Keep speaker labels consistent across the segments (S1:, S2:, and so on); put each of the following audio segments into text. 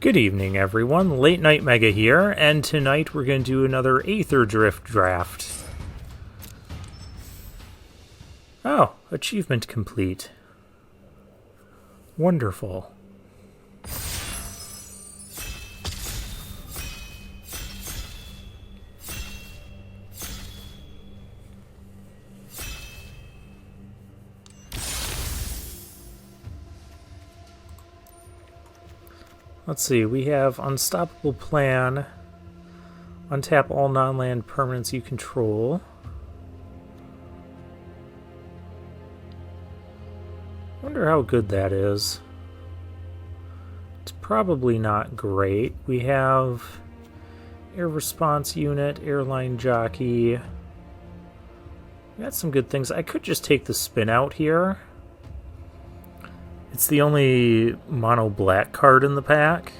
S1: Good evening, everyone. Late Night Mega here, and tonight we're going to do another Aetherdrift draft. Oh, achievement complete. Wonderful. Let's see, we have Unstoppable Plan, untap all non-land permanents you control. Wonder how good that is. It's probably not great. We have Air Response Unit, Airline Jockey. We got some good things. I could just take the spin out here. It's the only mono black card in the pack.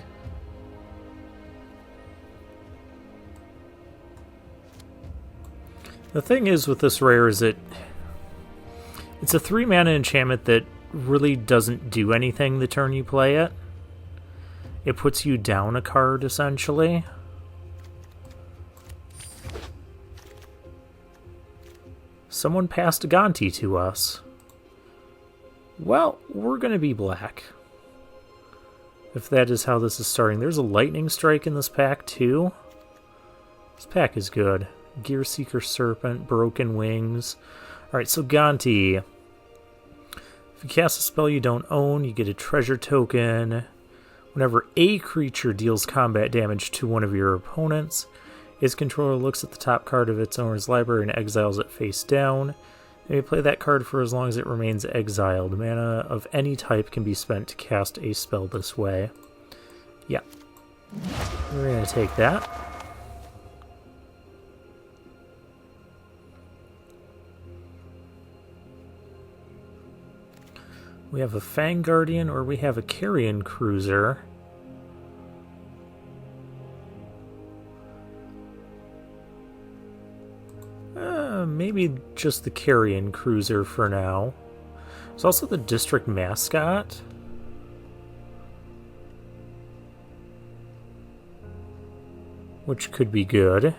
S1: The thing is with this rare is it's a 3-mana enchantment that really doesn't do anything the turn you play it. It puts you down a card, essentially. Someone passed a Gonti to us. Well, we're going to be black. If that is how this is starting. There's a Lightning Strike in this pack, too. This pack is good. Gear Seeker Serpent, Broken Wings. Alright, so Gonti. If you cast a spell you don't own, you get a treasure token. Whenever a creature deals combat damage to one of your opponents, its controller looks at the top card of its owner's library and exiles it face down. They may play that card for as long as it remains exiled. Mana of any type can be spent to cast a spell this way. Yeah. We're going to take that. We have a Fang Guardian or we have a Carrion Cruiser. Maybe just the Carrion Cruiser for now. There's also the District Mascot. Which could be good.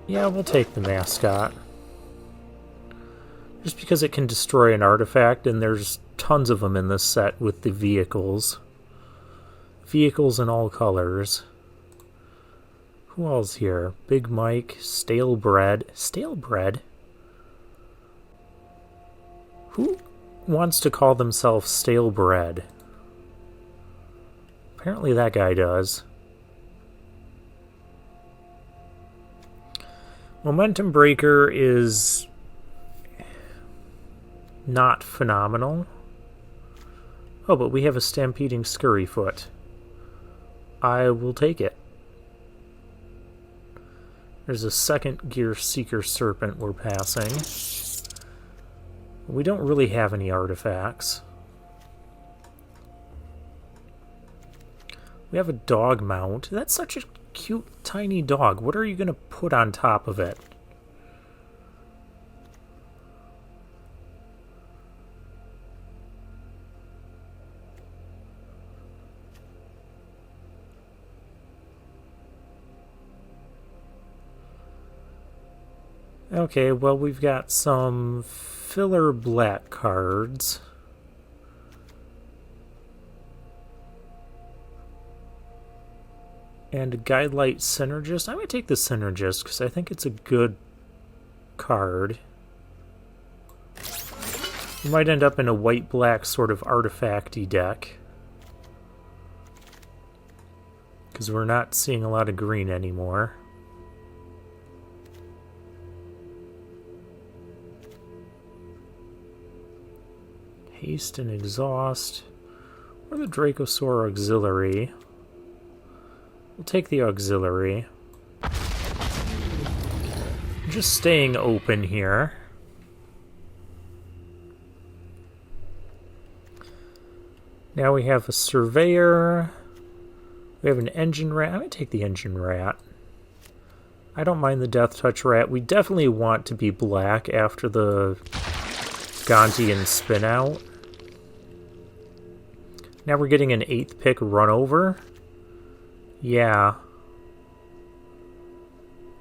S1: Yeah, we'll take the Mascot. Just because it can destroy an artifact, and there's tons of them in this set with the vehicles. Vehicles in all colors. Who else here? Big Mike, Stale Bread. Stale Bread? Who wants to call themselves Stale Bread? Apparently that guy does. Momentum Breaker is not phenomenal. Oh, but we have a Stampeding Scurryfoot. I will take it. There's a second Gear Seeker Serpent we're passing. We don't really have any artifacts. We have a dog mount. That's such a cute, tiny dog. What are you going to put on top of it? Okay, well, we've got some filler black cards. And a Guidelight Synergist. I'm going to take the Synergist because I think it's a good card. We might end up in a white-black sort of artifact-y deck. Because we're not seeing a lot of green anymore. Haste and Exhaust, or the Dracosaur Auxiliary. We'll take the Auxiliary. Just staying open here. Now we have a Surveyor. We have an Engine Rat. I'm going to take the Engine Rat. I don't mind the Death Touch Rat. We definitely want to be black after the Gonti and Spin Out. Now we're getting an 8th pick run over. Yeah.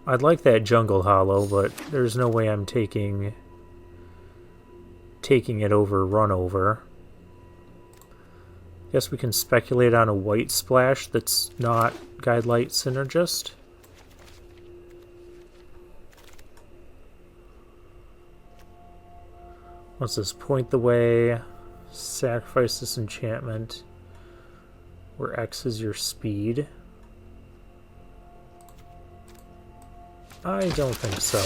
S1: I'd like that Jungle Hollow, but there's no way I'm taking it over run over. Guess we can speculate on a white splash that's not Guide Light Synergist. What's this? Point the Way, sacrifice this enchantment, where X is your speed. I don't think so.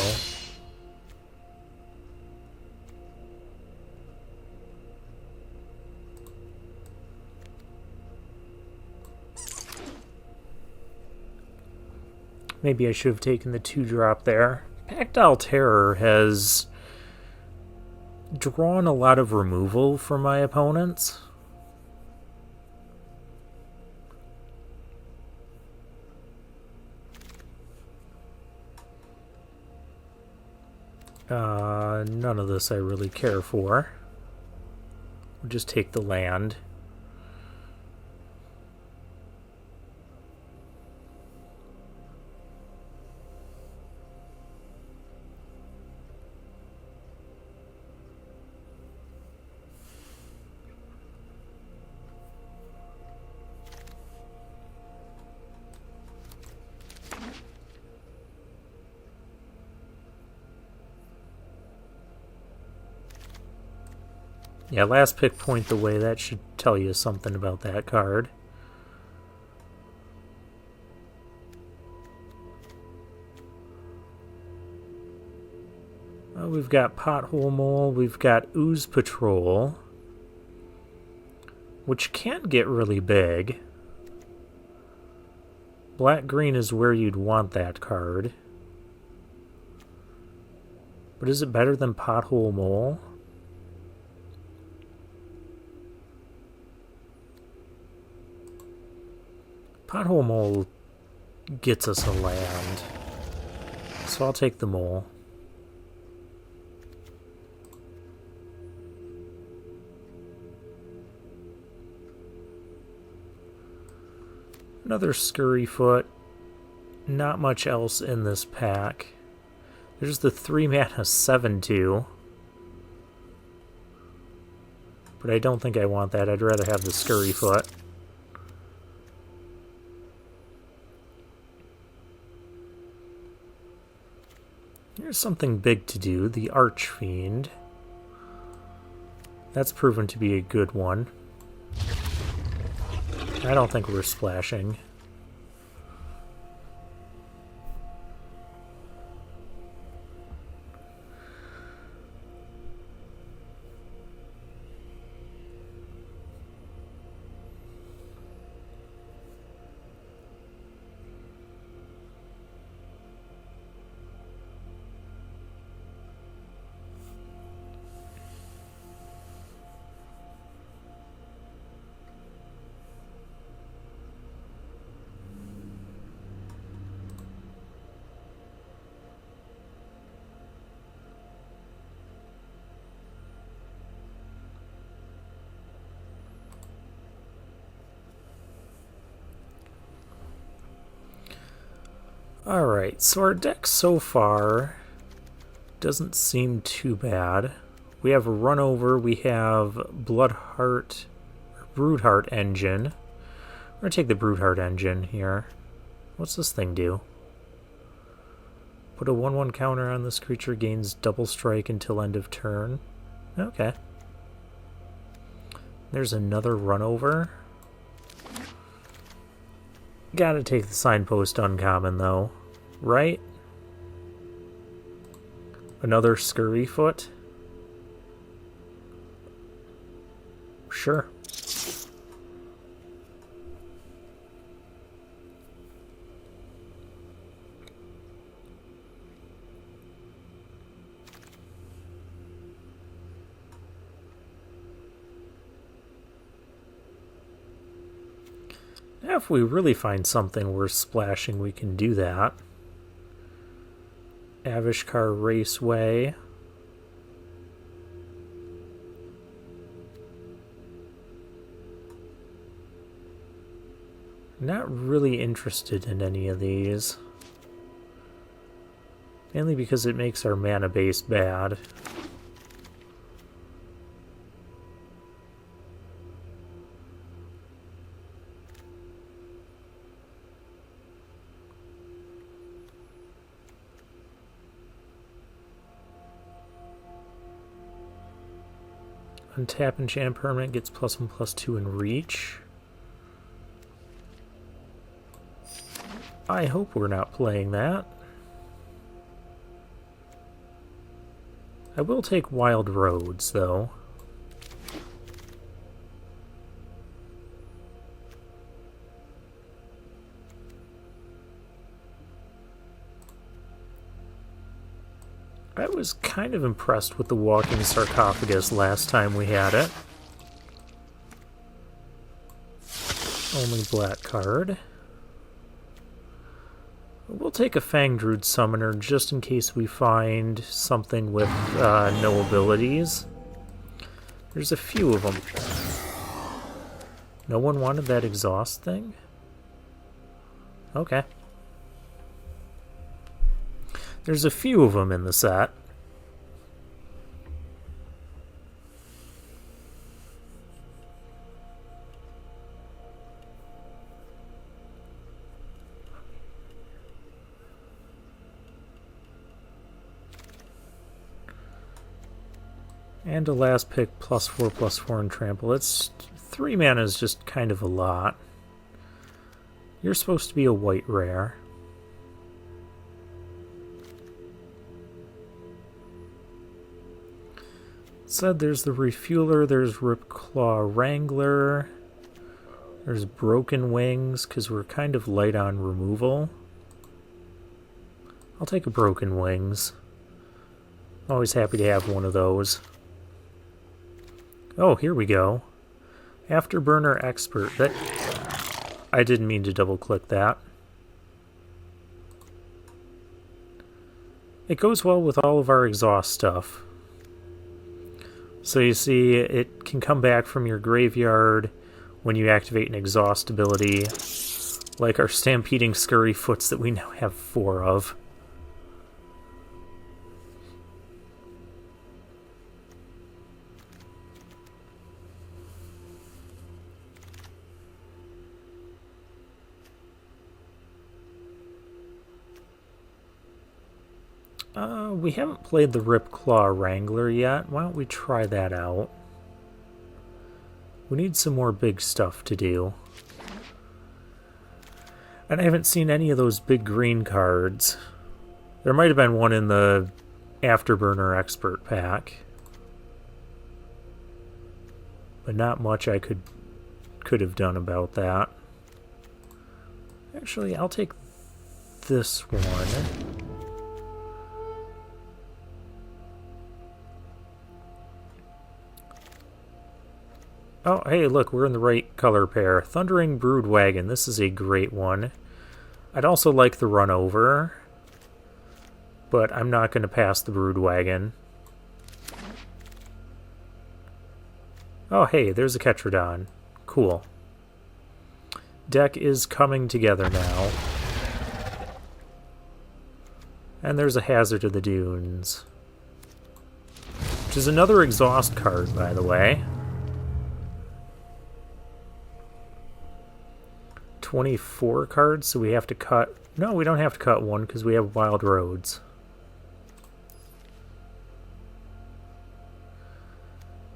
S1: Maybe I should have taken the 2-drop there. Pactile Terror has drawn a lot of removal from my opponents. None of this I really care for. We'll just take the land. Yeah, last pick Point the Way. That should tell you something about that card. We've got Pothole Mole. We've got Ooze Patrol, which can get really big. Black-green is where you'd want that card. But is it better than Pothole Mole? Pothole Mole gets us a land, so I'll take the mole. Another Scurryfoot. Not much else in this pack. There's the 3-mana 7/2. But I don't think I want that. I'd rather have the Scurryfoot. Here's something big to do, the Archfiend. That's proven to be a good one. I don't think we're splashing. Alright, so our deck so far doesn't seem too bad. We have a run over, we have Bloodheart, Broodheart Engine. We're going to take the Broodheart Engine here. What's this thing do? Put a 1/1 counter on this creature, gains double strike until end of turn. Okay. There's another run over. Gotta take the Signpost uncommon, though. Right? Another Scurryfoot? Sure. Now, if we really find something worth splashing, we can do that. Avishkar Raceway. Not really interested in any of these. Mainly because it makes our mana base bad. Untap enchant permanent gets +1/+2 in reach. I hope we're not playing that. I will take Wild Roads, though. I was kind of impressed with the Walking Sarcophagus last time we had it. Only black card. We'll take a Fanged Summoner just in case we find something with no abilities. There's a few of them. No one wanted that exhaust thing? Okay. There's a few of them in the set. And a last pick +4/+4 and trample. It's 3 mana is just kind of a lot. You're supposed to be a white rare. Said there's the Refueler, there's Ripclaw Wrangler, there's Broken Wings, because we're kind of light on removal. I'll take a Broken Wings. Always happy to have one of those. Oh, here we go. Afterburner Expert. That I didn't mean to double click that. It goes well with all of our exhaust stuff. So you see, it can come back from your graveyard when you activate an exhaust ability, like our Stampeding Scurryfoots that we now have 4 of. We haven't played the Ripclaw Wrangler yet. Why don't we try that out? We need some more big stuff to do. And I haven't seen any of those big green cards. There might have been one in the Afterburner Expert pack. But not much I could have done about that. Actually, I'll take this one. Oh, hey, look, we're in the right color pair. Thundering Brood Wagon. This is a great one. I'd also like the Run Over, but I'm not going to pass the Brood Wagon. Oh, hey, there's a Ketrodon. Cool. Deck is coming together now. And there's a Hazard of the Dunes. Which is another exhaust card, by the way. 24 cards, so we have to cut... No, we don't have to cut one because we have Wild Roads.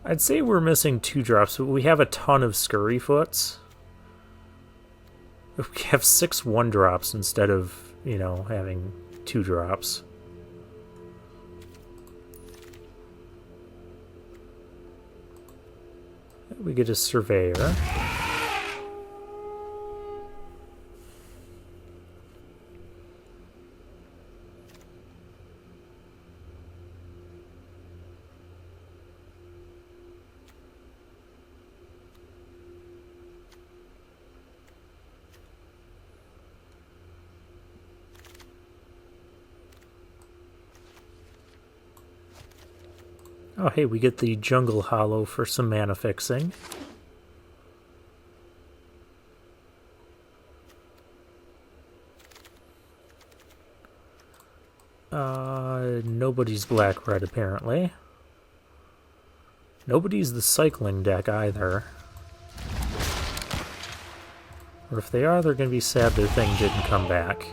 S1: I'd say we're missing 2 drops, but we have a ton of Scurryfoots. We have 6 1-drops instead of, you know, having 2 drops. We get a Surveyor. Oh, hey, we get the Jungle Hollow for some mana fixing. Nobody's black-red, apparently. Nobody's the cycling deck, either. Or if they are, they're going to be sad their thing didn't come back.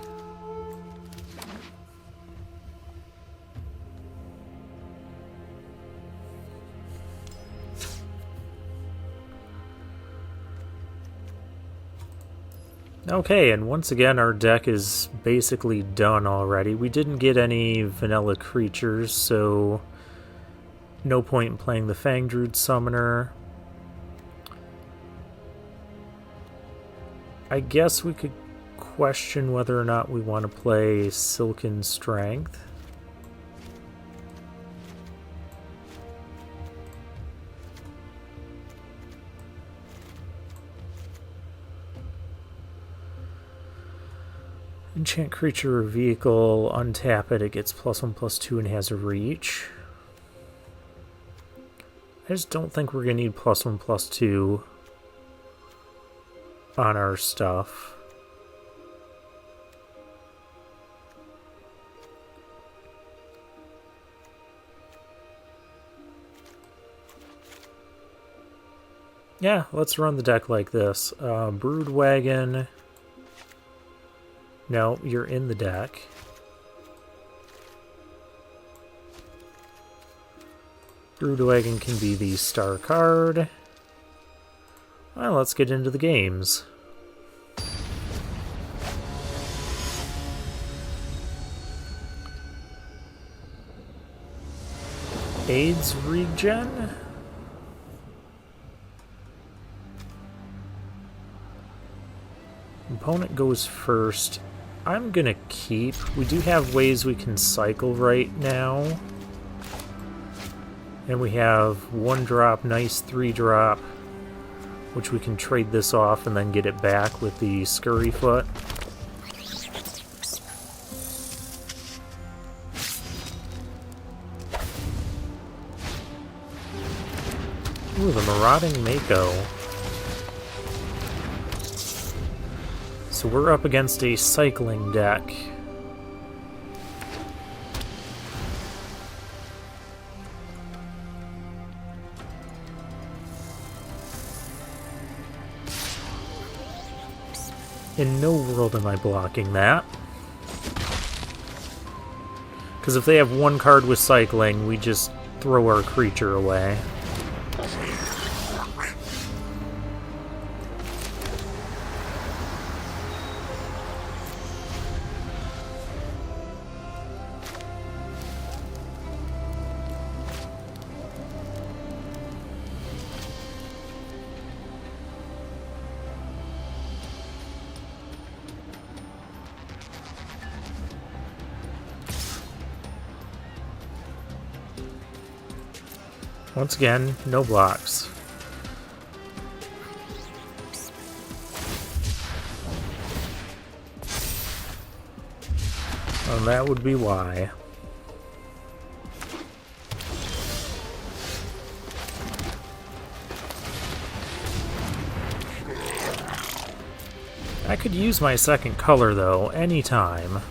S1: Okay, and once again our deck is basically done already. We didn't get any vanilla creatures, so no point in playing the Fangdruid Summoner. I guess we could question whether or not we want to play Silken Strength. Enchant creature or vehicle, untap it, it gets +1/+2 and has a reach. I just don't think we're going to need +1/+2 on our stuff. Yeah, let's run the deck like this. Broodwagon. No, you're in the deck. Broodwagon can be the star card. Well, let's get into the games. AIDS regen? Opponent goes first. I'm gonna keep. We do have ways we can cycle right now. And we have 1-drop, nice 3-drop, which we can trade this off and then get it back with the Scurryfoot. Ooh, the Marauding Mako. So we're up against a cycling deck. In no world am I blocking that. Because if they have one card with cycling, we just throw our creature away. Once again, no blocks. And that would be why. I could use my second color, though, anytime.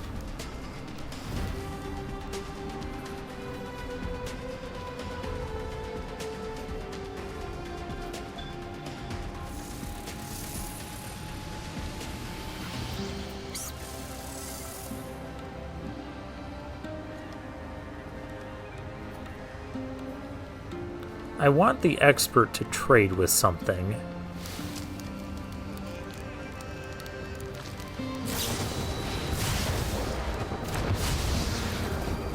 S1: I want the expert to trade with something.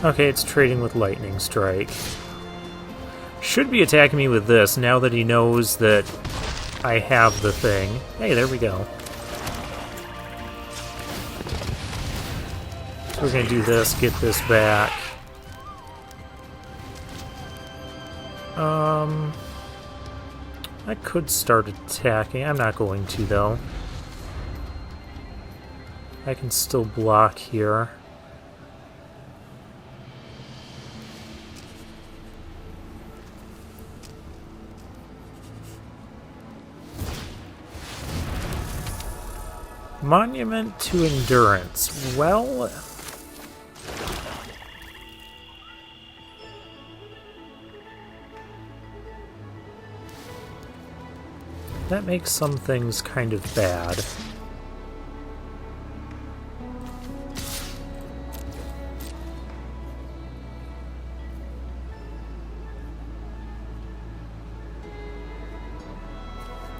S1: Okay, it's trading with Lightning Strike. Should be attacking me with this now that he knows that I have the thing. Hey, there we go. So we're gonna do this, get this back. I could start attacking. I'm not going to, though. I can still block here. Monument to Endurance. Well... that makes some things kind of bad.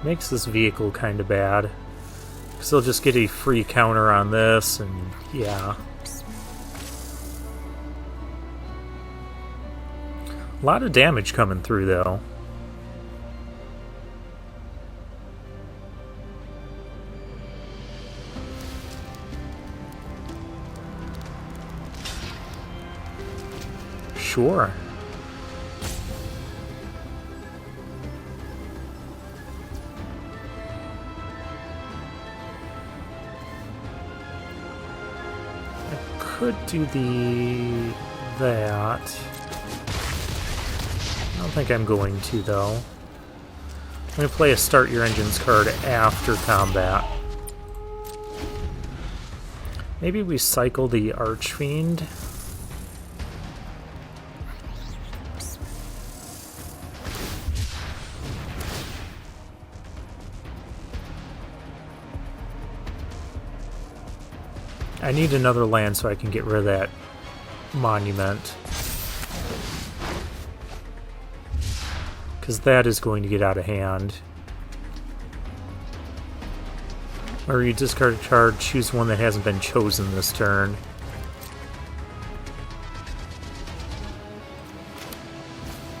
S1: Makes this vehicle kind of bad. Because they'll just get a free counter on this, and yeah. A lot of damage coming through, though. Sure. Could do that. I don't think I'm going to, though. I'm going to play a Start Your Engines card after combat. Maybe we cycle the Archfiend. I need another land so I can get rid of that monument. Because that is going to get out of hand. Or you discard a card, choose one that hasn't been chosen this turn.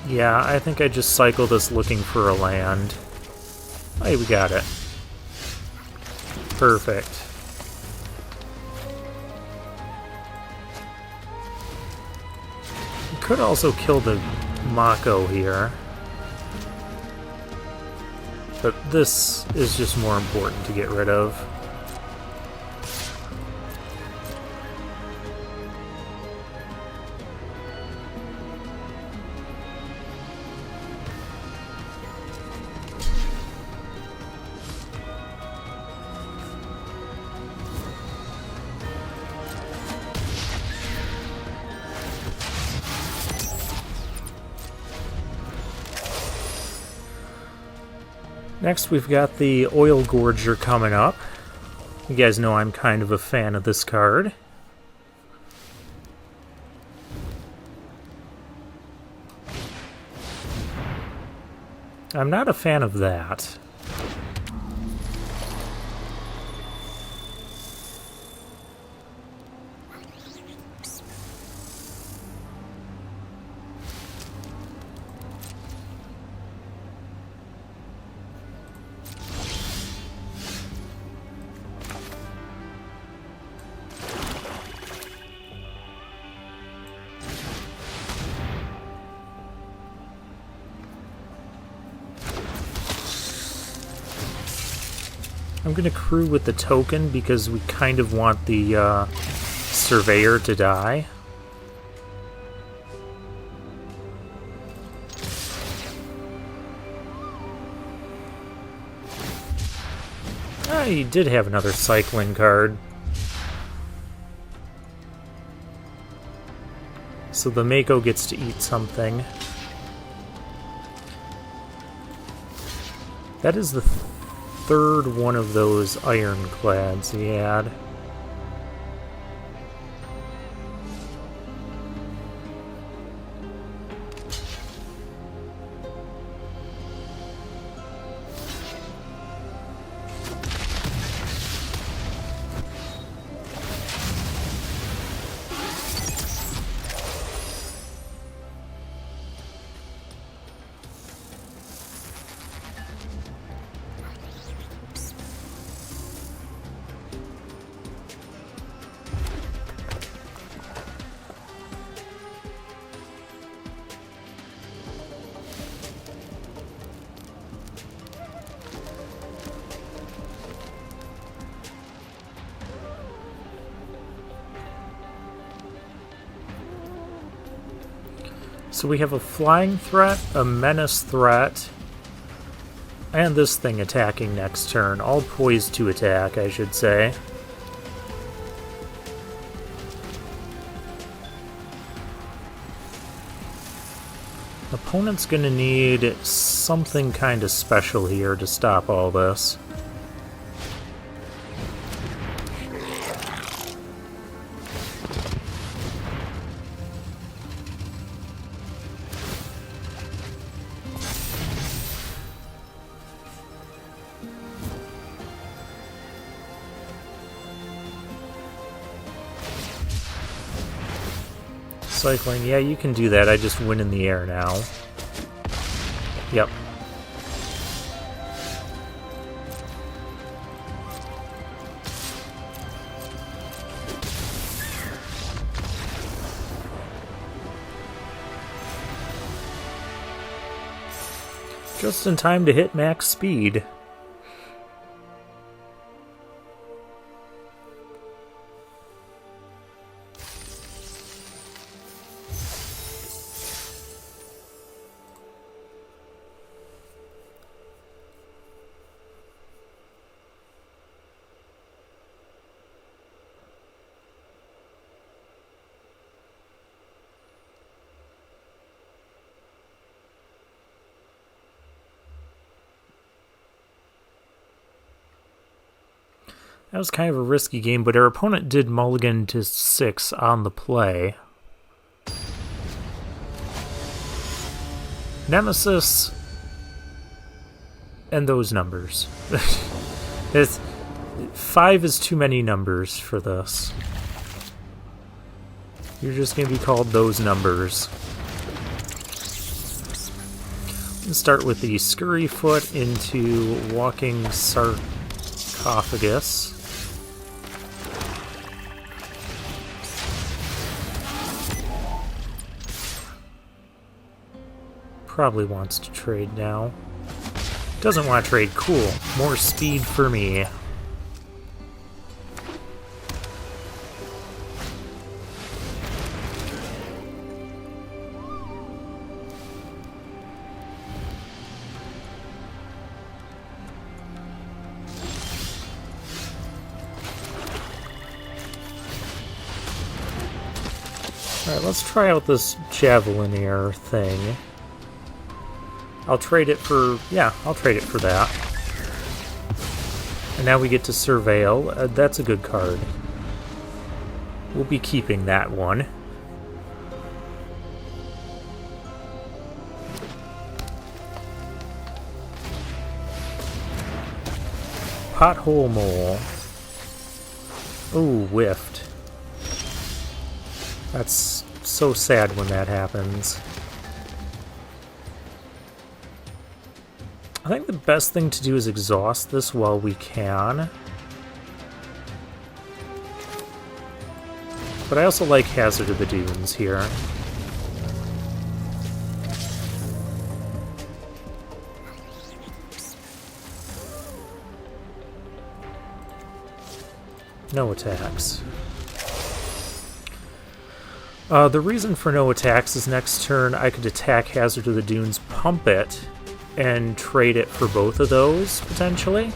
S1: Yeah, I think I just cycle this looking for a land. Hey, we got it. Perfect. Could also kill the Mako here. But this is just more important to get rid of. Next, we've got the Oil Gorger coming up. You guys know I'm kind of a fan of this card. I'm not a fan of that. I'm going to crew with the token because we kind of want the Surveyor to die. Ah, he did have another cycling card. So the Mako gets to eat something. That is the third one of those ironclads he had. So we have a flying threat, a menace threat, And this thing attacking next turn. All poised to attack, I should say. Opponent's gonna need something kind of special here to stop all this. Cycling, yeah, you can do that. I just win in the air now. Yep. Just in time to hit max speed. That was kind of a risky game, but our opponent did mulligan to 6 on the play. Nemesis and those numbers. 5 is too many numbers for this. You're just going to be called those numbers. Let's start with the Scurryfoot into Walking Sarcophagus. Probably wants to trade now. Doesn't want to trade. Cool. More speed for me. Alright, let's try out this Javelinier thing. I'll trade it for... yeah, I'll trade it for that. And now we get to Surveil. That's a good card. We'll be keeping that one. Pothole Mole. Ooh, whiffed. That's so sad when that happens. I think the best thing to do is exhaust this while we can. But I also like Hazard of the Dunes here. No attacks. The reason for no attacks is next turn I could attack Hazard of the Dunes, pump it, and trade it for both of those, potentially.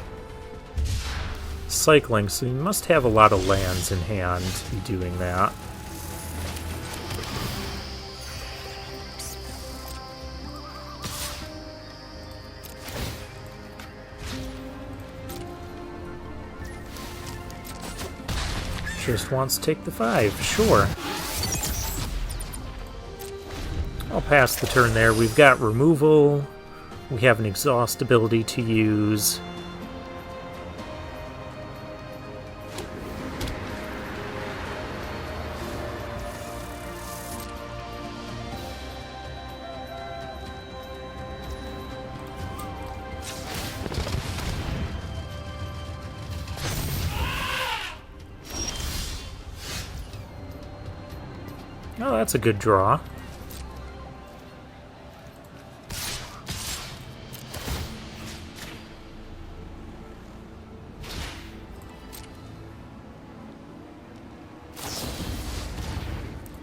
S1: Cycling, so you must have a lot of lands in hand to be doing that. Just wants to take the 5, sure. I'll pass the turn there. We've got removal. We have an exhaust ability to use. Oh, that's a good draw.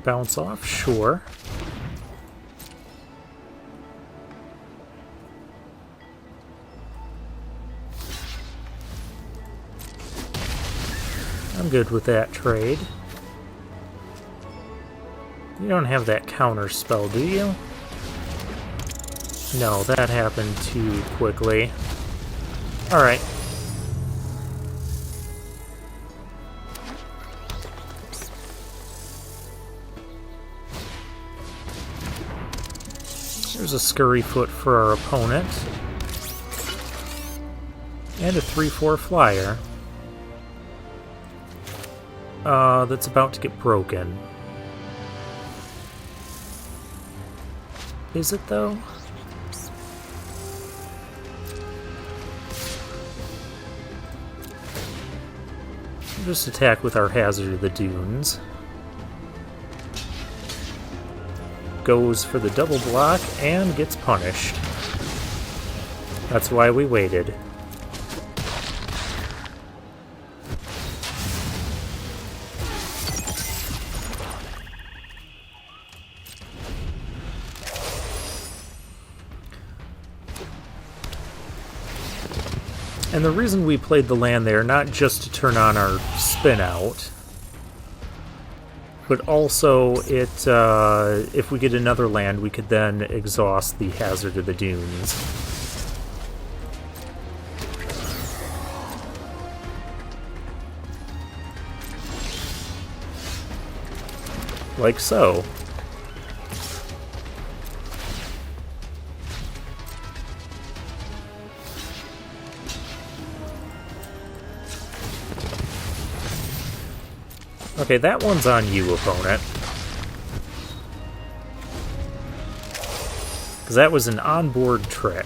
S1: Bounce off, sure. I'm good with that trade. You don't have that counter spell, do you? No, that happened too quickly. Alright. There's a Scurryfoot for our opponent. And a 3/4 flyer. That's about to get broken. Is it, though? We'll just attack with our Hazard of the Dunes. Goes for the double block and gets punished. That's why we waited. And the reason we played the land there, not just to turn on our spin out, but also if we get another land, we could then exhaust the Hazard of the Dunes. Like so. Okay, that one's on you, opponent. Because that was an onboard trick.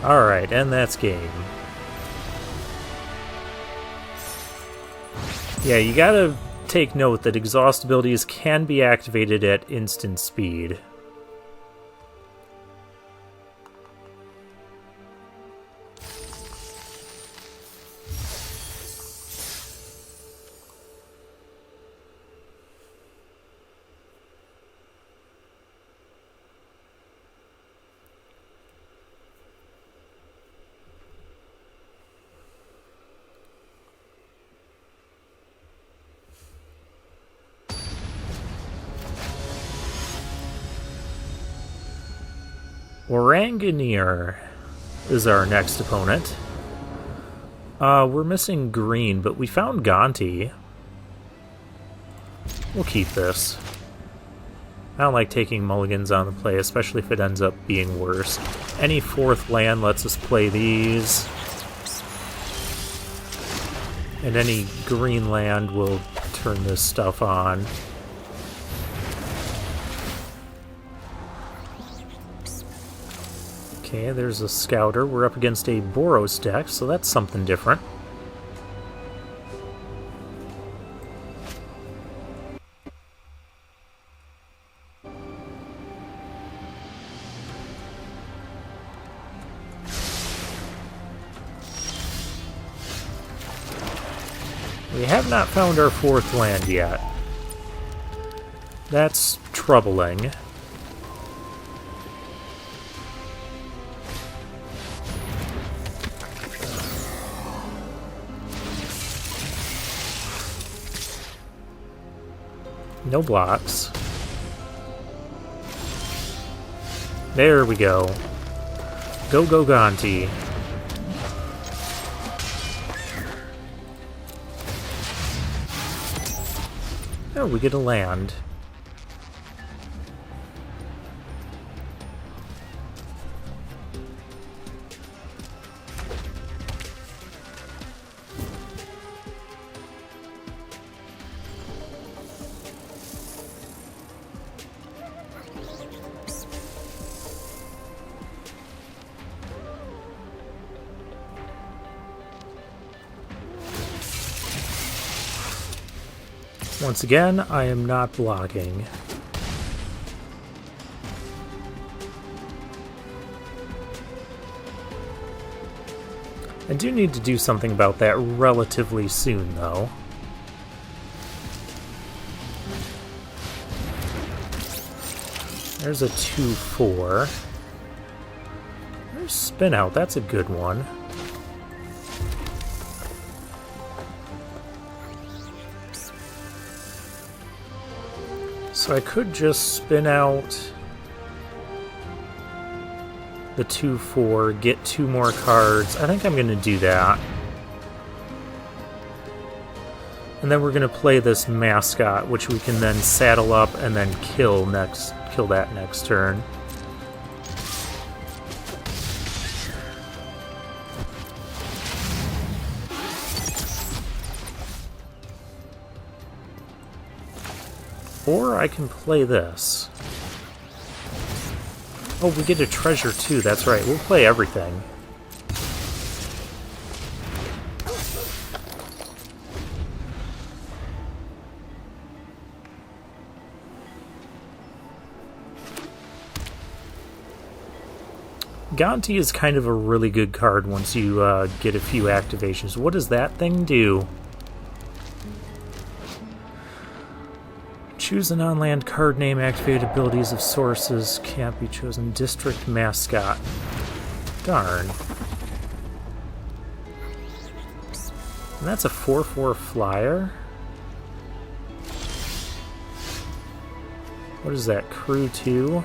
S1: Alright, and that's game. Yeah, you gotta take note that exhaust abilities can be activated at instant speed. Oranganeer is our next opponent. We're missing green, but we found Gonti. We'll keep this. I don't like taking mulligans on the play, especially if it ends up being worse. Any fourth land lets us play these. And any green land will turn this stuff on. Okay, there's a Scouter. We're up against a Boros deck, so that's something different. We have not found our fourth land yet. That's troubling. No blocks. There we go. Go, go, Gonti. Oh, we get a land. Once again, I am not blocking. I do need to do something about that relatively soon, though. There's a 2/4. There's Spin Out, that's a good one. So I could just spin out the 2/4, get 2 more cards. I think I'm going to do that. And then we're going to play this mascot, which we can then saddle up and then kill that next turn. Or I can play this. Oh, we get a treasure too, that's right. We'll play everything. Gonti is kind of a really good card once you get a few activations. What does that thing do? Choose an on-land card name. Activated abilities of sources can't be chosen. District mascot. Darn. And that's a 4/4 flyer? What is that? Crew 2?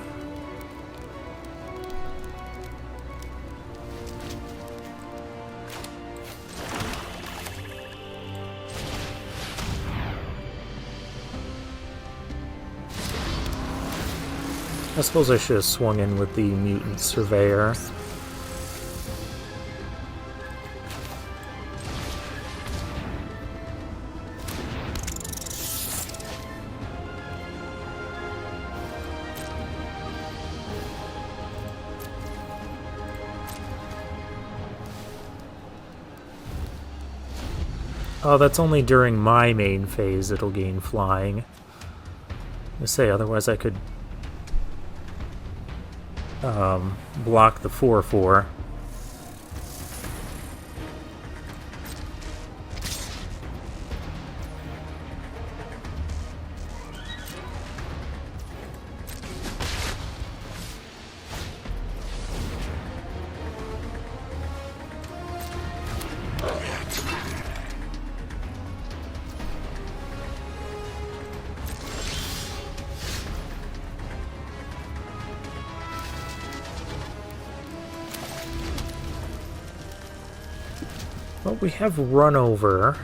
S1: I suppose I should have swung in with the Mutant Surveyor. Oh, that's only during my main phase it'll gain flying. I say, otherwise I could block the 4/4. Well, we have run over.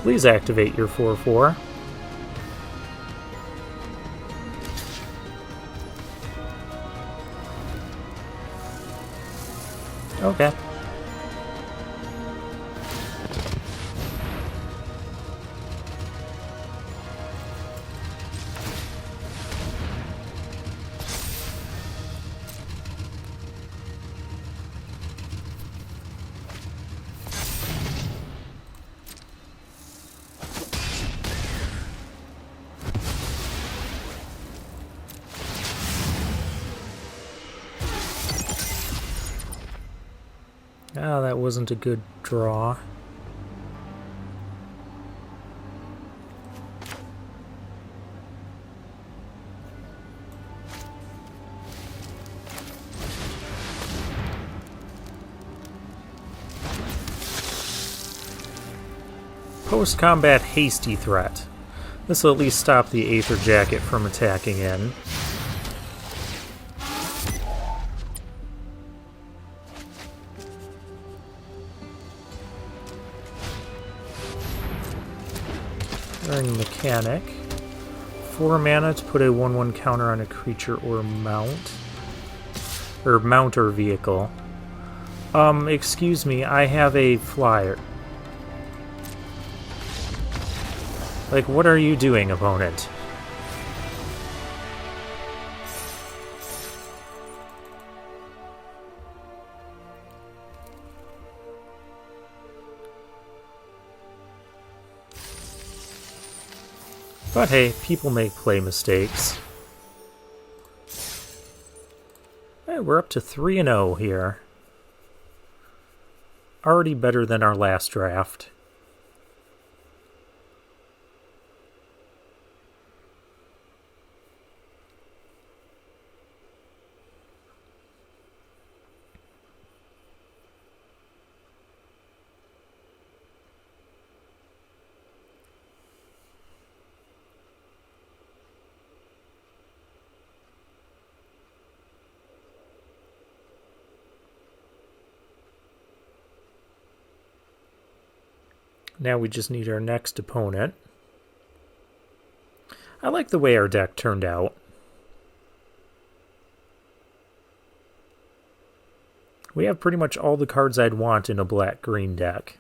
S1: Please activate your 4/4. Okay. Ah, that wasn't a good draw. Post-combat hasty threat. This will at least stop the Aether Jacket from attacking in. Mechanic. 4 mana to put a 1/1 counter on a creature or mount. Or mount or vehicle. Excuse me, I have a flyer. Like, what are you doing, opponent? But hey, people make play mistakes. Hey, we're up to 3-0 here. already better than our last draft. Now we just need our next opponent. I like the way our deck turned out. We have pretty much all the cards I'd want in a black-green deck.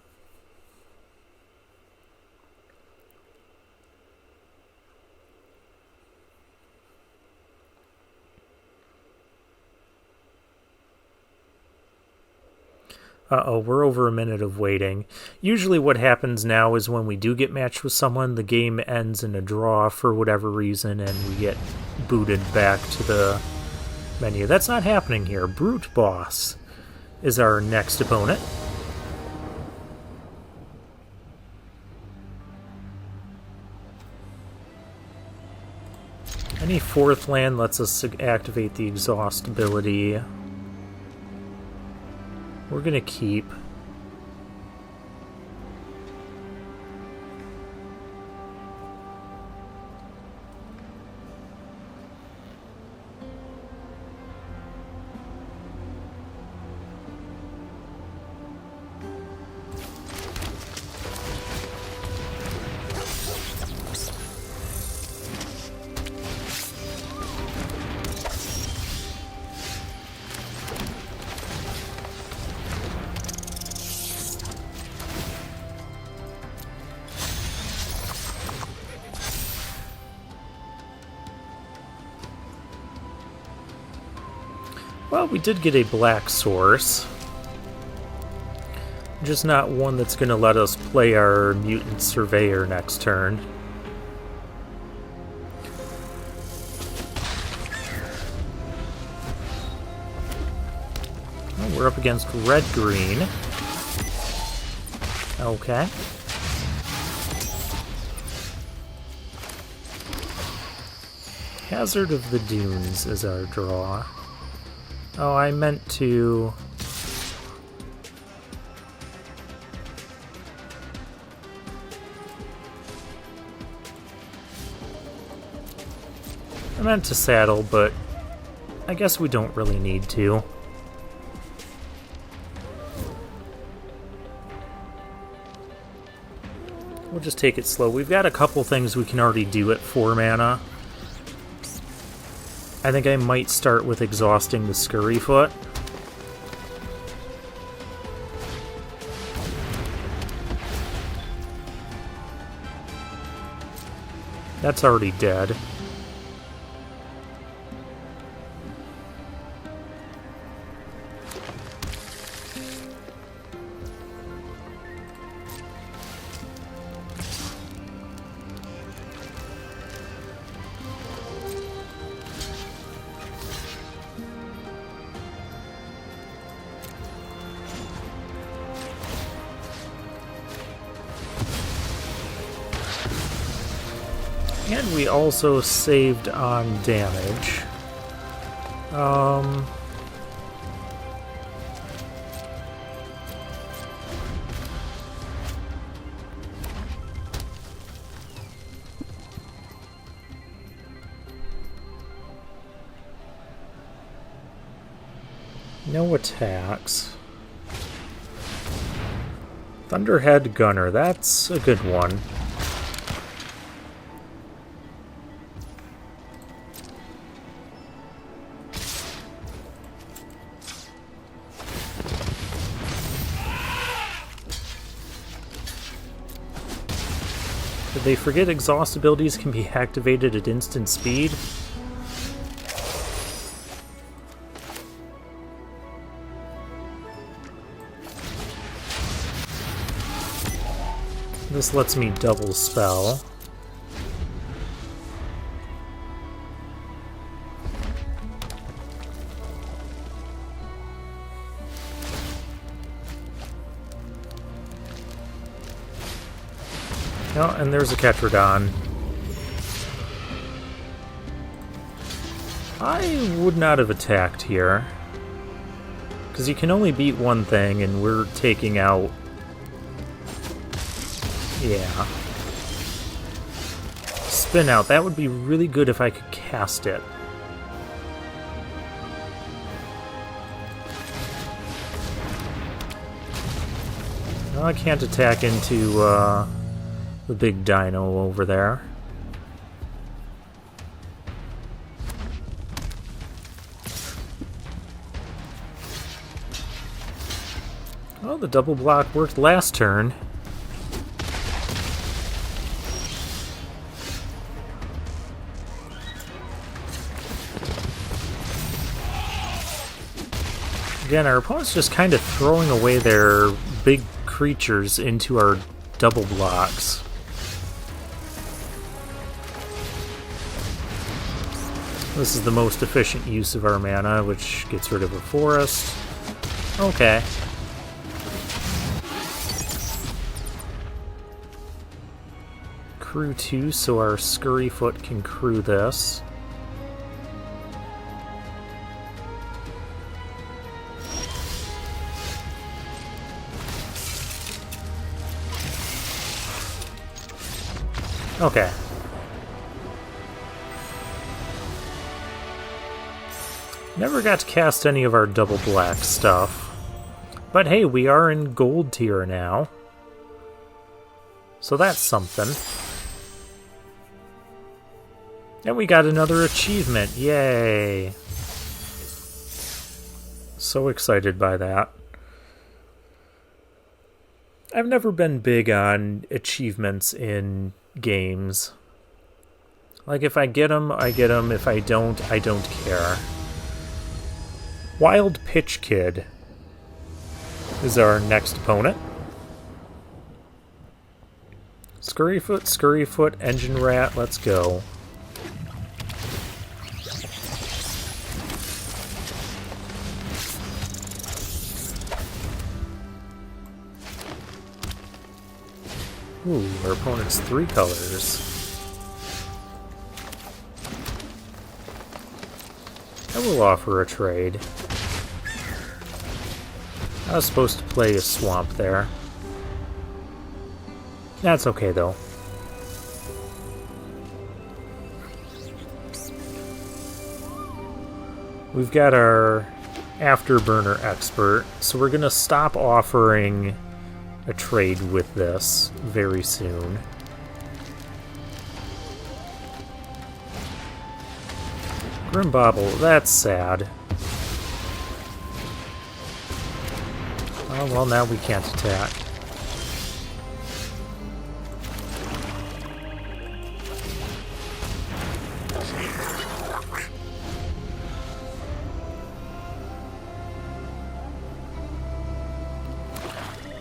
S1: Uh-oh, we're over a minute of waiting. Usually what happens now is when we do get matched with someone, the game ends in a draw for whatever reason, and we get booted back to the menu. That's not happening here. Brute Boss is our next opponent. Any fourth land lets us activate the exhaust ability. We're going to keep. Well, we did get a black source. Just not one that's going to let us play our Mutant Surveyor next turn. Oh, we're up against red-green. Okay. Hazard of the Dunes is our draw. Oh, I meant to... saddle, but I guess we don't really need to. We'll just take it slow. We've got a couple things we can already do at 4 mana. I think I might start with exhausting the Scurryfoot. That's already dead. And we also saved on damage. No attacks. Thunderhead Gunner, that's a good one. Did they forget exhaust abilities can be activated at instant speed? This lets me double spell. Oh, and there's a Ketrodon. I would not have attacked here. Because you can only beat one thing, and we're taking out... Yeah. Spin out. That would be really good if I could cast it. Well, I can't attack into the big dino over there. Well, the double block worked last turn. Again, our opponent's just kind of throwing away their big creatures into our double blocks. This is the most efficient use of our mana, which gets rid of a forest. Okay. Crew 2, so our Scurryfoot can crew this. Okay. Never got to cast any of our double black stuff. But hey, we are in gold tier now. So that's something. And we got another achievement. Yay! So excited by that. I've never been big on achievements in games. Like, if I get them, I get them. If I don't care. Wild Pitch Kid is our next opponent. Scurryfoot, Engine Rat, let's go. Ooh, our opponent's 3 colors. I will offer a trade. I was supposed to play a swamp there. That's okay, though. We've got our Afterburner Expert, so we're going to stop offering a trade with this very soon. Grimbobble, that's sad. Oh, well, now we can't attack.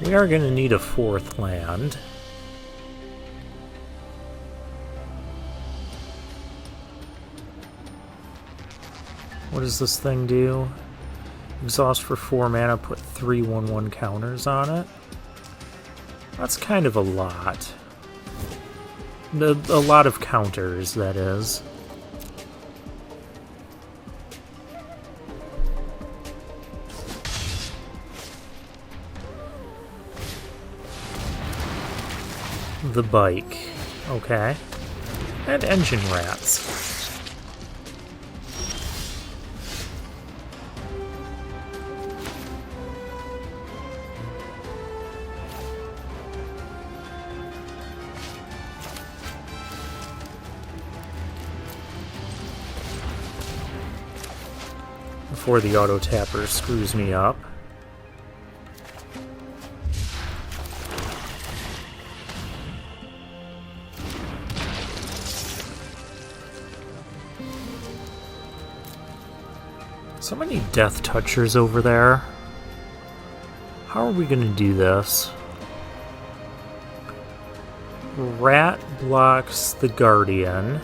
S1: We are going to need a 4th land. What does this thing do? Exhaust for 4 mana, put 3 1/1 counters on it. That's kind of a lot. A lot of counters, that is. The bike. Okay. And engine rats. Before the auto tapper screws me up. So many death touchers over there. How are we going to do this? Rat blocks the Guardian.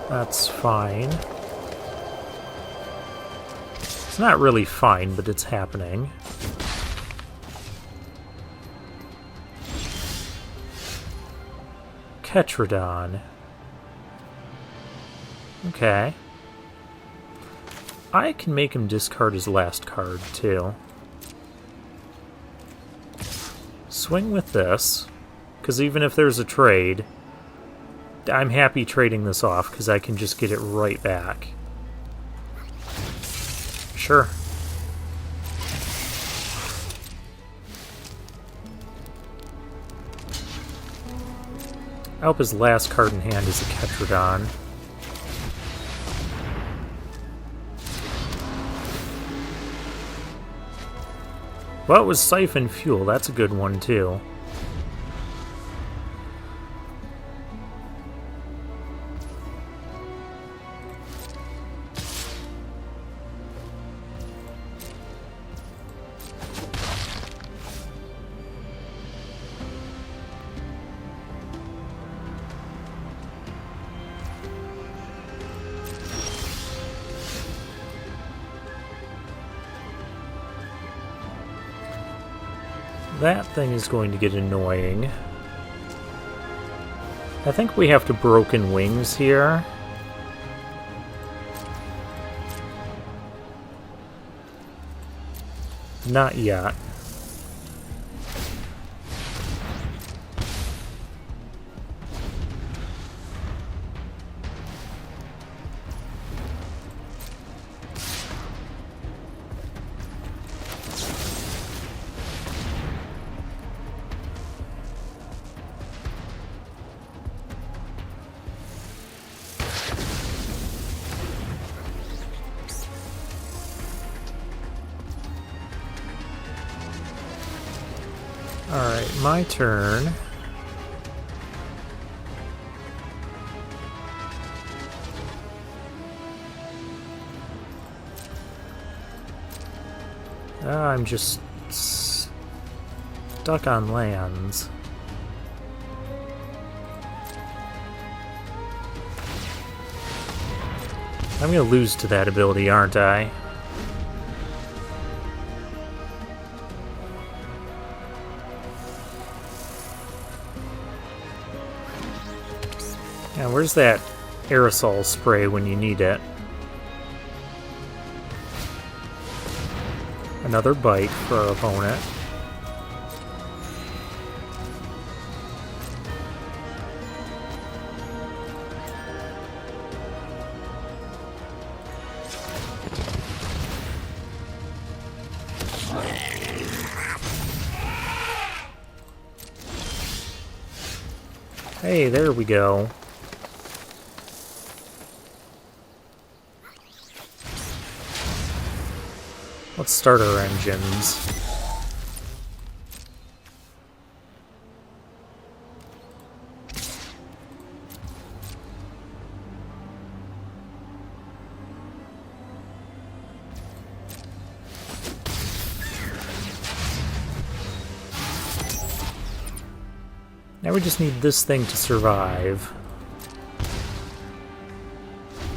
S1: That's fine. It's not really fine, but it's happening. Ketrodon. Okay. I can make him discard his last card, too. Swing with this, because even if there's a trade, I'm happy trading this off, because I can just get it right back. Sure. I hope his last card in hand is a Ketrodon. Well, it was Siphon Fuel. That's a good one, too. That thing is going to get annoying. I think we have to Broken Wings here. Not yet. Alright, my turn. I'm just stuck on lands. I'm gonna lose to that ability, aren't I? Yeah, where's that aerosol spray when you need it? Another bite for our opponent. Hey, there we go. Let's start our engines. Now we just need this thing to survive.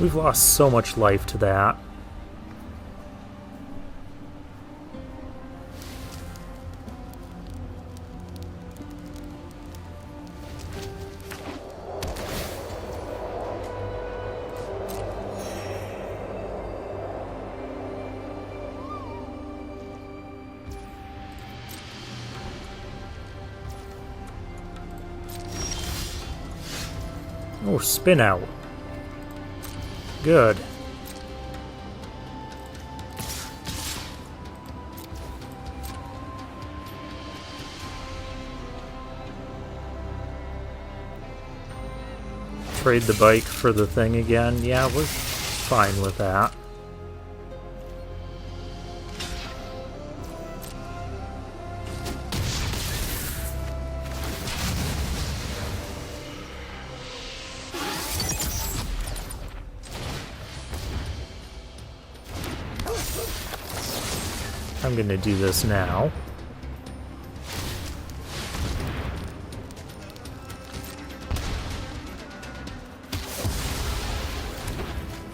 S1: We've lost so much life to that. Oh, spin out. Good. Trade the bike for the thing again. Yeah, we're fine with that. I'm gonna do this now.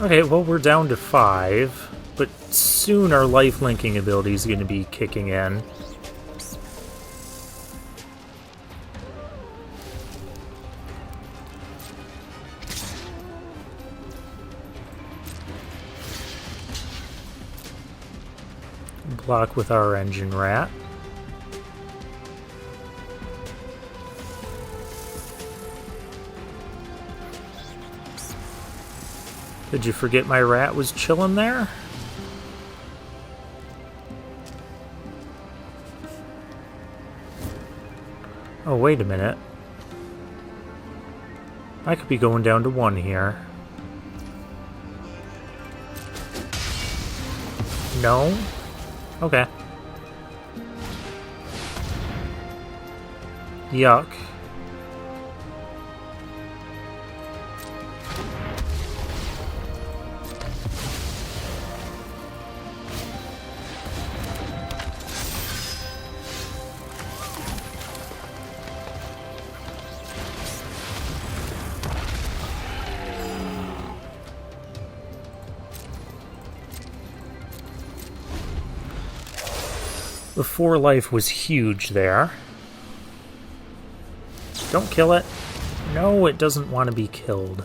S1: Okay, well, we're down to 5. But soon our life linking ability is going to be kicking in. Block with our engine rat. Did you forget my rat was chilling there? Oh, wait a minute. I could be going down to 1 here. No? Okay. Yuck. The 4 life was huge there. Don't kill it. No, it doesn't want to be killed.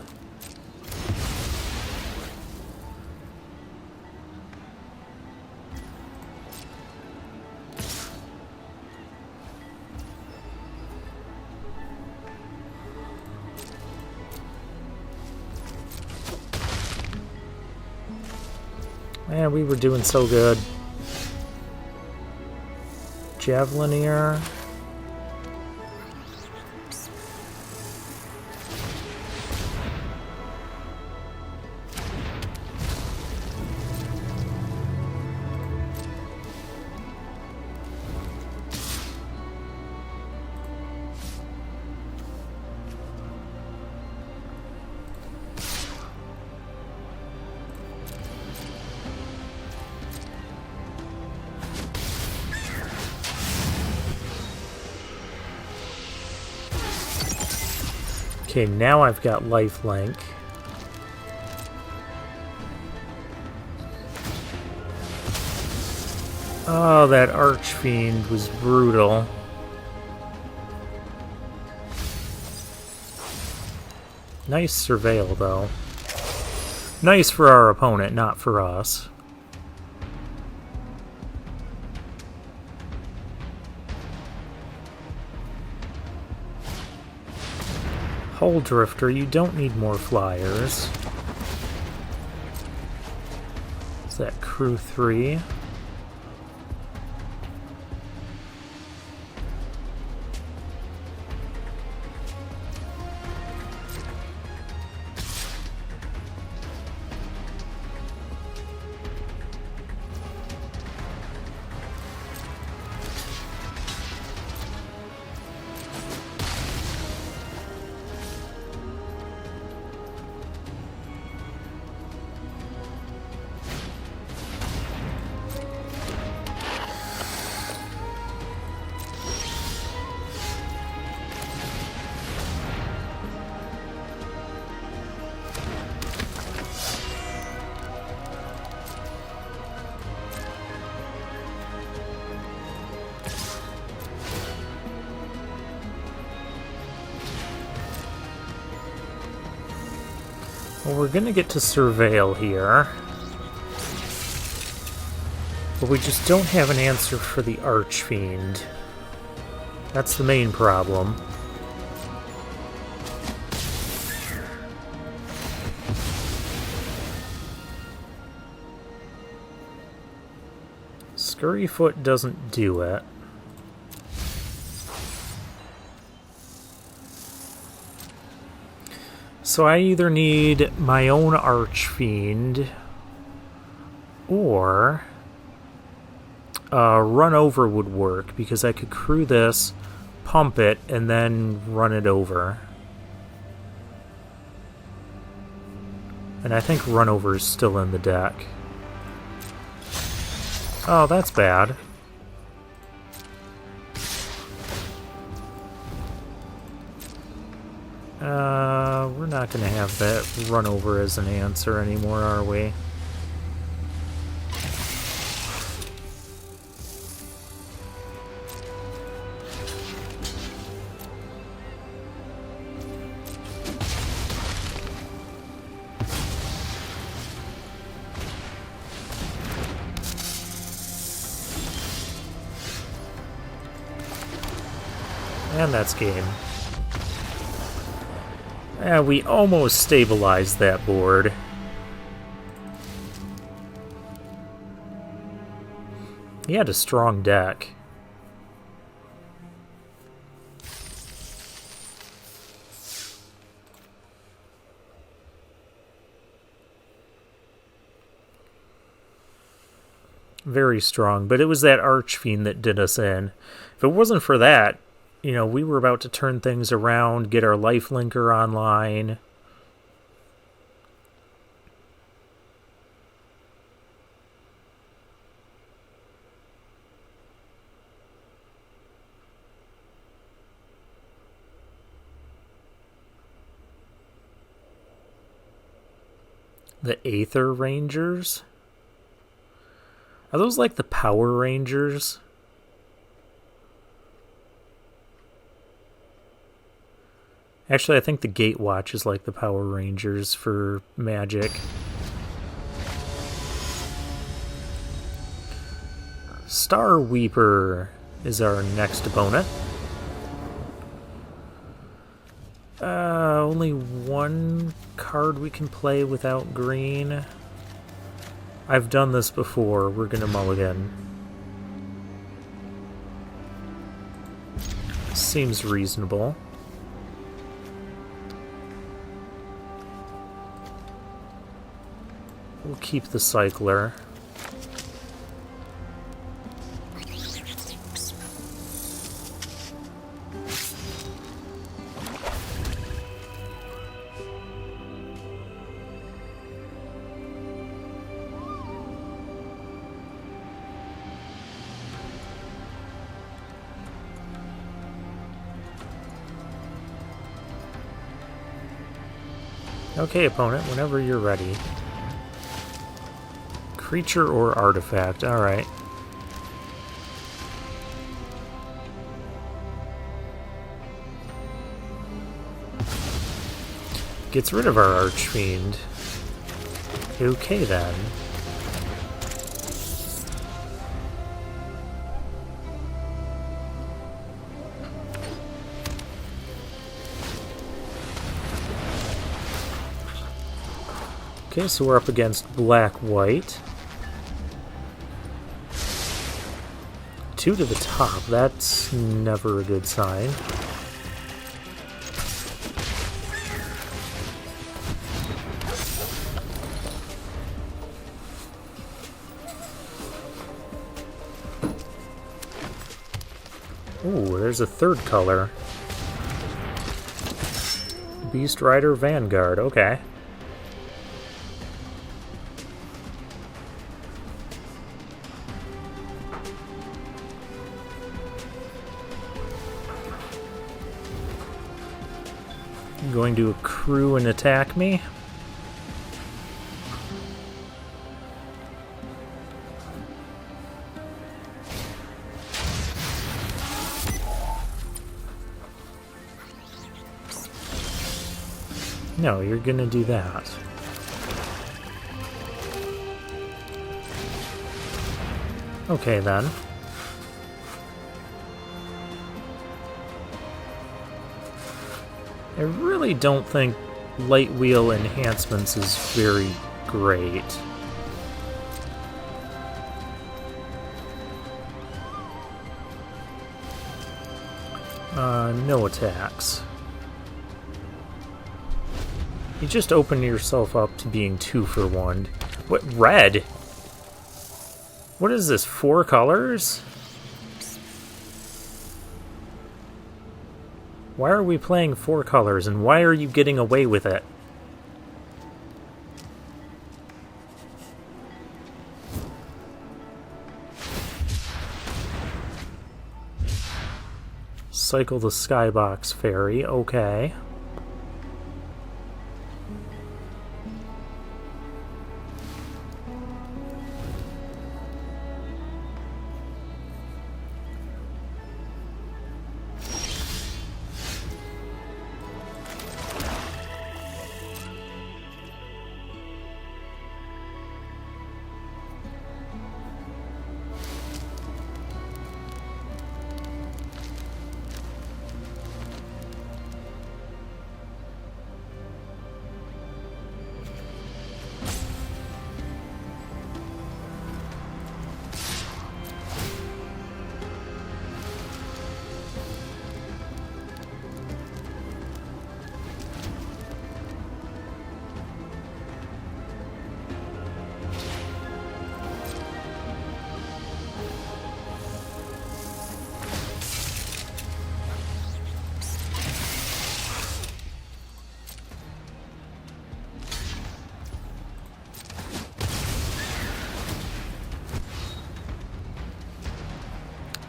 S1: Man, we were doing so good. Javelineer. Okay, now I've got lifelink. Oh, that Archfiend was brutal. Nice surveil, though. Nice for our opponent, not for us. Hull Drifter, you don't need more flyers. Is that crew 3? Well, we're gonna get to surveil here. But we just don't have an answer for the Archfiend. That's the main problem. Scurryfoot doesn't do it. So I either need my own Archfiend or run over would work, because I could crew this, pump it, and then run it over. And I think run over is still in the deck. Oh, that's bad. We're not going to have that run over as an answer anymore, are we? And that's game. We almost stabilized that board. He had a strong deck. Very strong, but it was that Archfiend that did us in. If it wasn't for that, you know, we were about to turn things around, get our lifelinker online. The Aether Rangers? Are those like the Power Rangers? Actually, I think the Gatewatch is like the Power Rangers for Magic. Star Weeper is our next opponent. Only one card we can play without green. I've done this before. We're gonna mulligan. Seems reasonable. We'll keep the Cycler. Okay, opponent, whenever you're ready. Creature or artifact, alright. Gets rid of our Archfiend. Okay then. Okay, so we're up against black-white. 2 to the top, that's never a good sign. Ooh, there's a third color. Beast Rider Vanguard, okay. Going to accrue and attack me. No, you're gonna do that. Okay then. I really don't think Light Wheel Enhancements is very great. No attacks. You just open yourself up to being 2 for 1. What? Red? What is this, 4 colors? Why are we playing 4 colors, and why are you getting away with it? Cycle the Skybox Fairy, okay.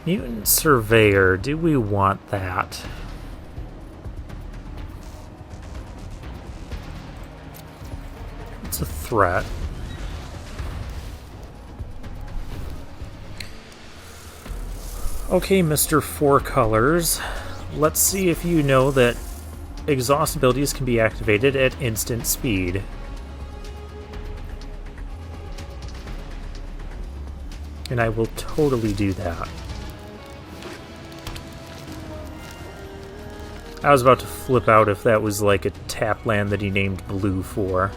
S1: Mutant Surveyor, do we want that? It's a threat. Okay, Mr. Four Colors, let's see if you know that exhaust abilities can be activated at instant speed. And I will totally do that. I was about to flip out if that was like a tap land that he named Blue for.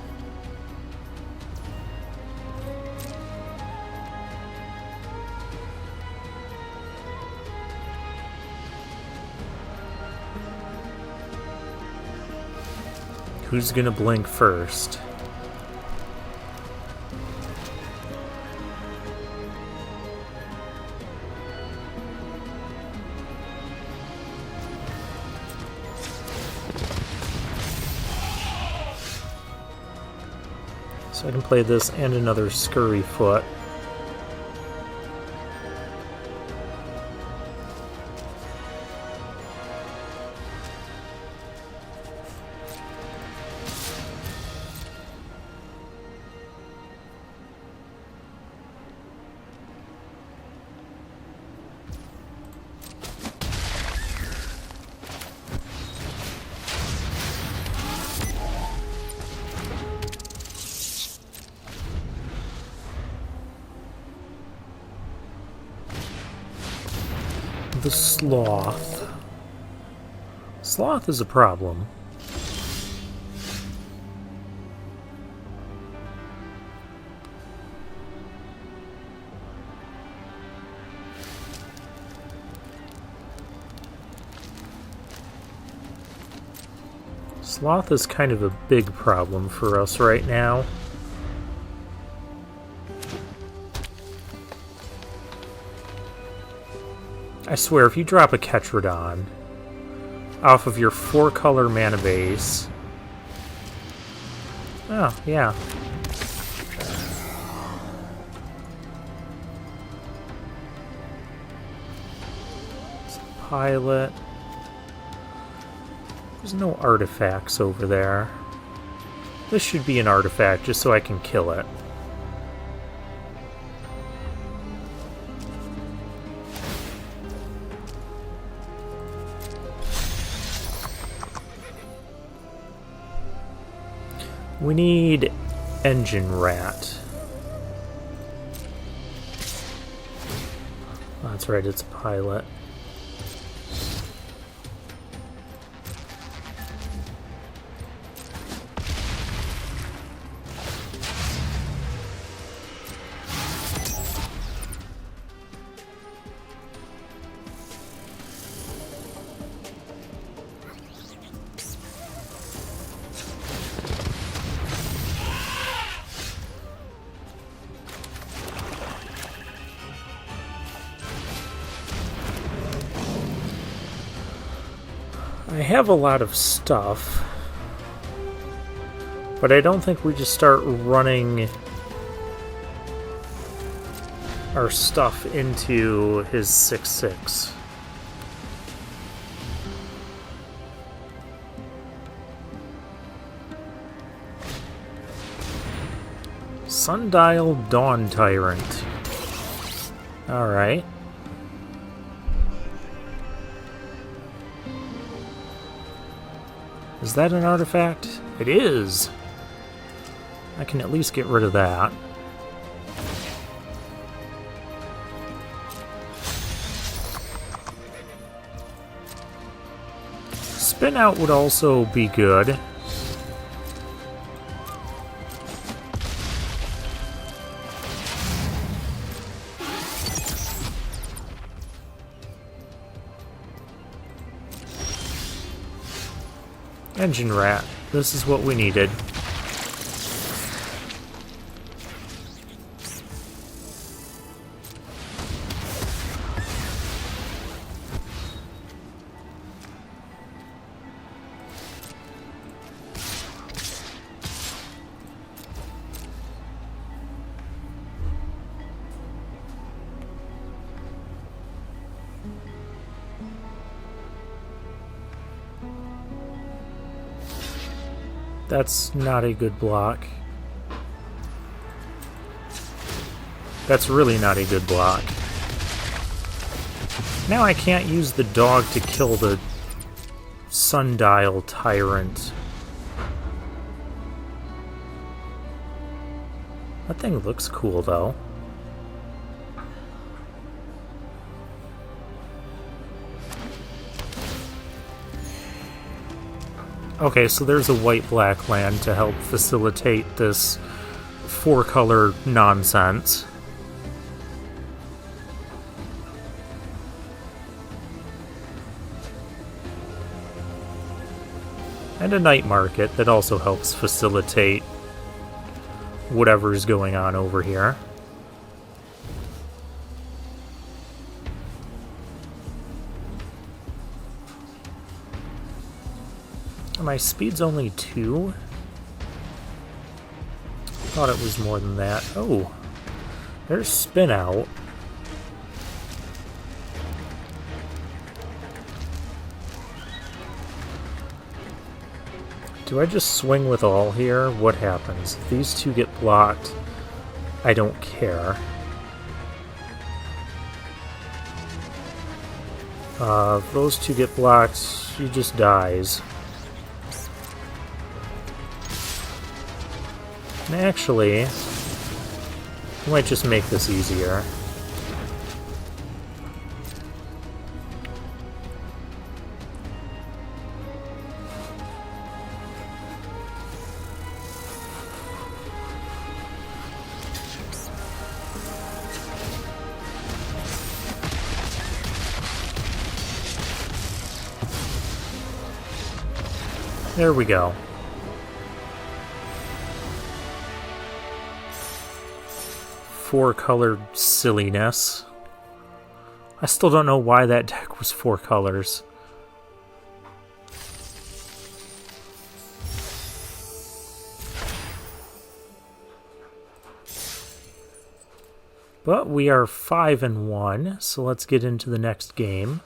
S1: Who's gonna blink first? So I can play this and another Scurryfoot. The Sloth. Sloth is a problem. Sloth is kind of a big problem for us right now. I swear, if you drop a Ketrodon off of your 4-color mana base... Oh, yeah. It's a pilot. There's no artifacts over there. This should be an artifact just so I can kill it. We need Engine Rat. Oh, that's right, it's a pilot. I have a lot of stuff, but I don't think we just start running our stuff into his 6/6. Sundial Dawn Tyrant. Alright. Is that an artifact? It is! I can at least get rid of that. Spin out would also be good. Engine Rat. This is what we needed. That's not a good block. That's really not a good block. Now I can't use the dog to kill the sundial tyrant. That thing looks cool, though. Okay, so there's a white-black land to help facilitate this four-color nonsense. And a night market that also helps facilitate whatever's going on over here. My speed's only 2. Thought it was more than that. Oh, there's spin out. Do I just swing with all here? What happens? If these two get blocked, I don't care. If those two get blocked, he just dies. And actually, I might just make this easier. There we go. Four-colored silliness. I still don't know why that deck was 4 colors. But we are 5-1, so let's get into the next game.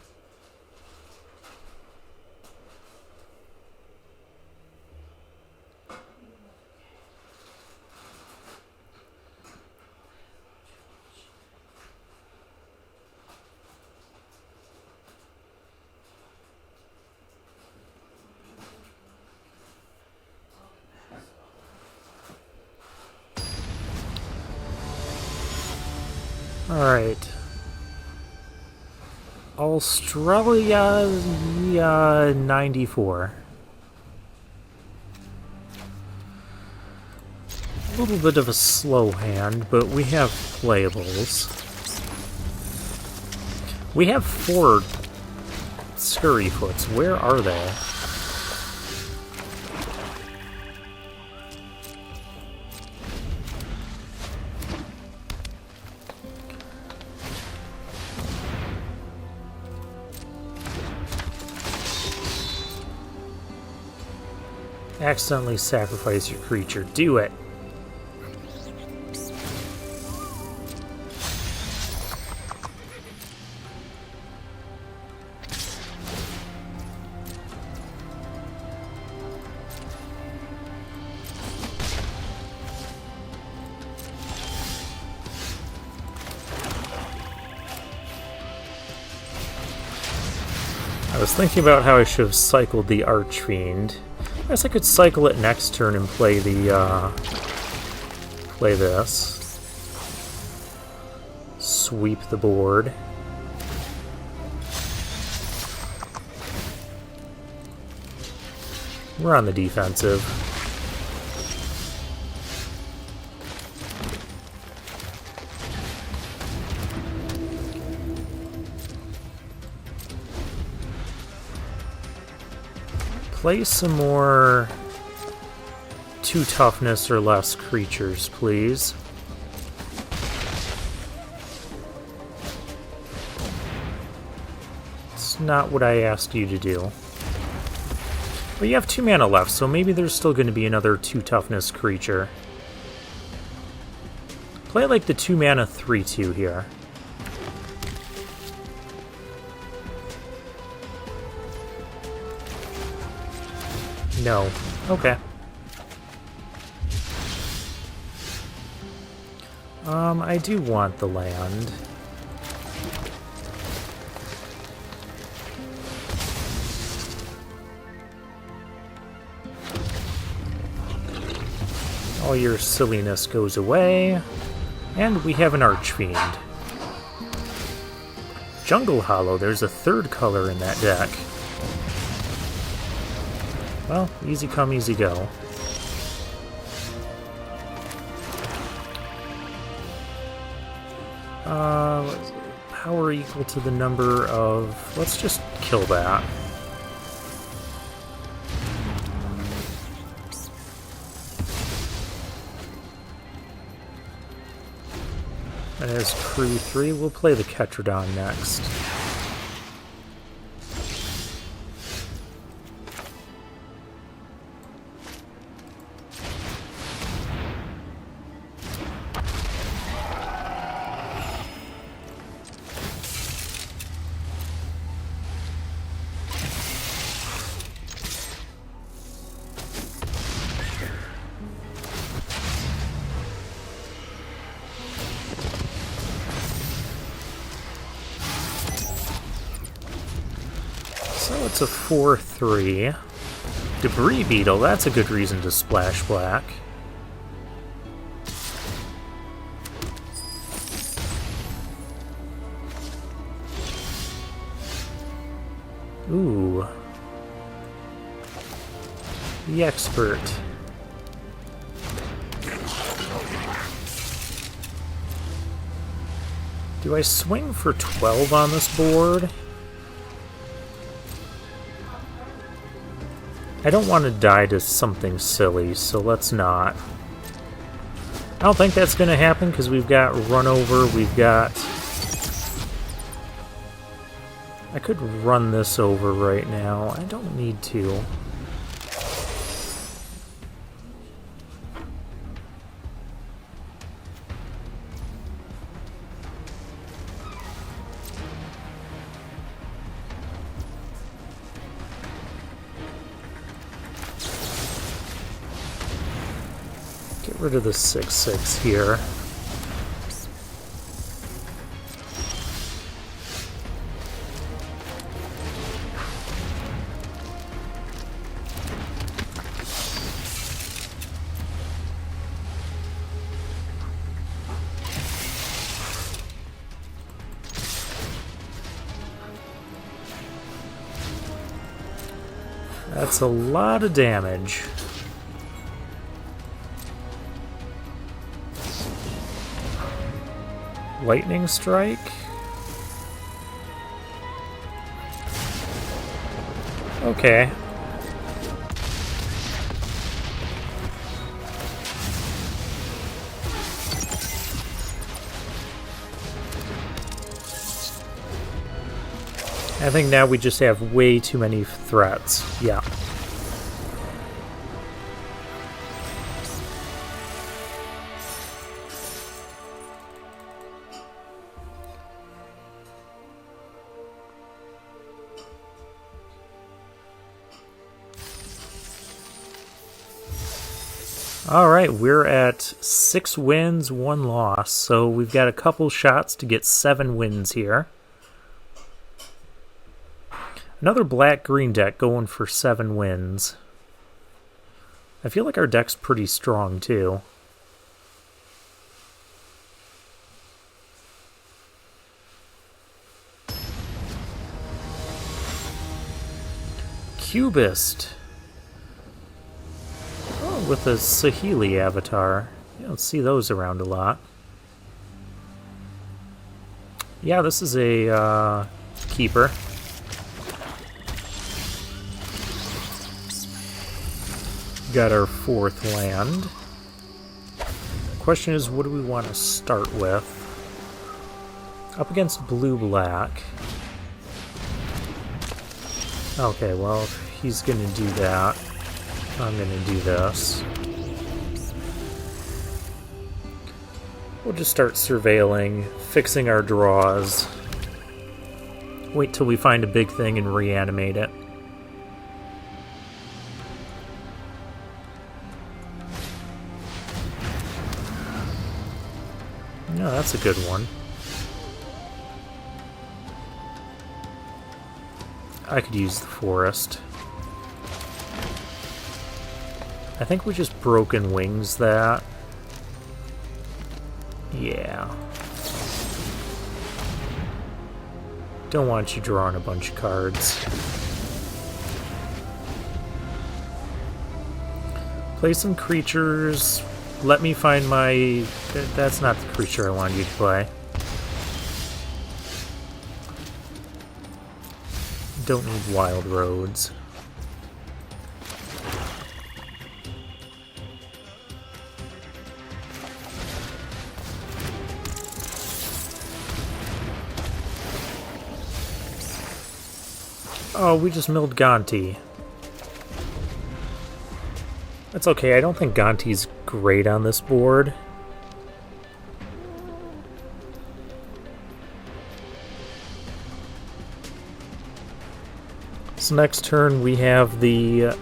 S1: Alright. Australia 94. A little bit of a slow hand, but we have playables. We have 4 Scurryfoots. Where are they? Accidentally sacrifice your creature. Do it. I was thinking about how I should have cycled the Archfiend. I guess I could cycle it next turn and play the, play this. Sweep the board. We're on the defensive. Play some more 2 toughness or less creatures, please. It's not what I asked you to do. But you have 2 mana left, so maybe there's still going to be another 2 toughness creature. Play like the 2 mana 3/2 here. No. Okay. I do want the land. All your silliness goes away, and we have an Archfiend. Jungle Hollow, there's a third color in that deck. Well, easy come, easy go. Power equal to the number of... Let's just kill that. And as crew 3, we'll play the Ketrodon next. So it's a 4-3. Debris Beetle, that's a good reason to splash black. Ooh. The Expert. Do I swing for 12 on this board? I don't want to die to something silly, so let's not. I don't think that's going to happen because we've got Run Over, we've got... I could run this over right now. I don't need to. Get rid of the 6/6 here. That's a lot of damage. Lightning Strike? Okay. I think now we just have way too many threats. Yeah. Alright, we're at 6 wins, 1 loss, so we've got a couple shots to get 7 wins here. Another black-green deck going for 7 wins. I feel like our deck's pretty strong, too. Cubist. Oh, with a Saheeli avatar. You don't see those around a lot. Yeah, this is a keeper. Got our 4th land. Question is, what do we want to start with? Up against blue-black. Okay, well, if he's going to do that, I'm going to do this. We'll just start surveilling, fixing our draws. Wait till we find a big thing and reanimate it. No, that's a good one. I could use the forest. I think we just broken wings that. Yeah. Don't want you drawing a bunch of cards. Play some creatures. Let me find my... That's not the creature I wanted you to play. Don't need wild roads. Oh, we just milled Gonti. That's okay, I don't think Gonti's great on this board. So next turn we have the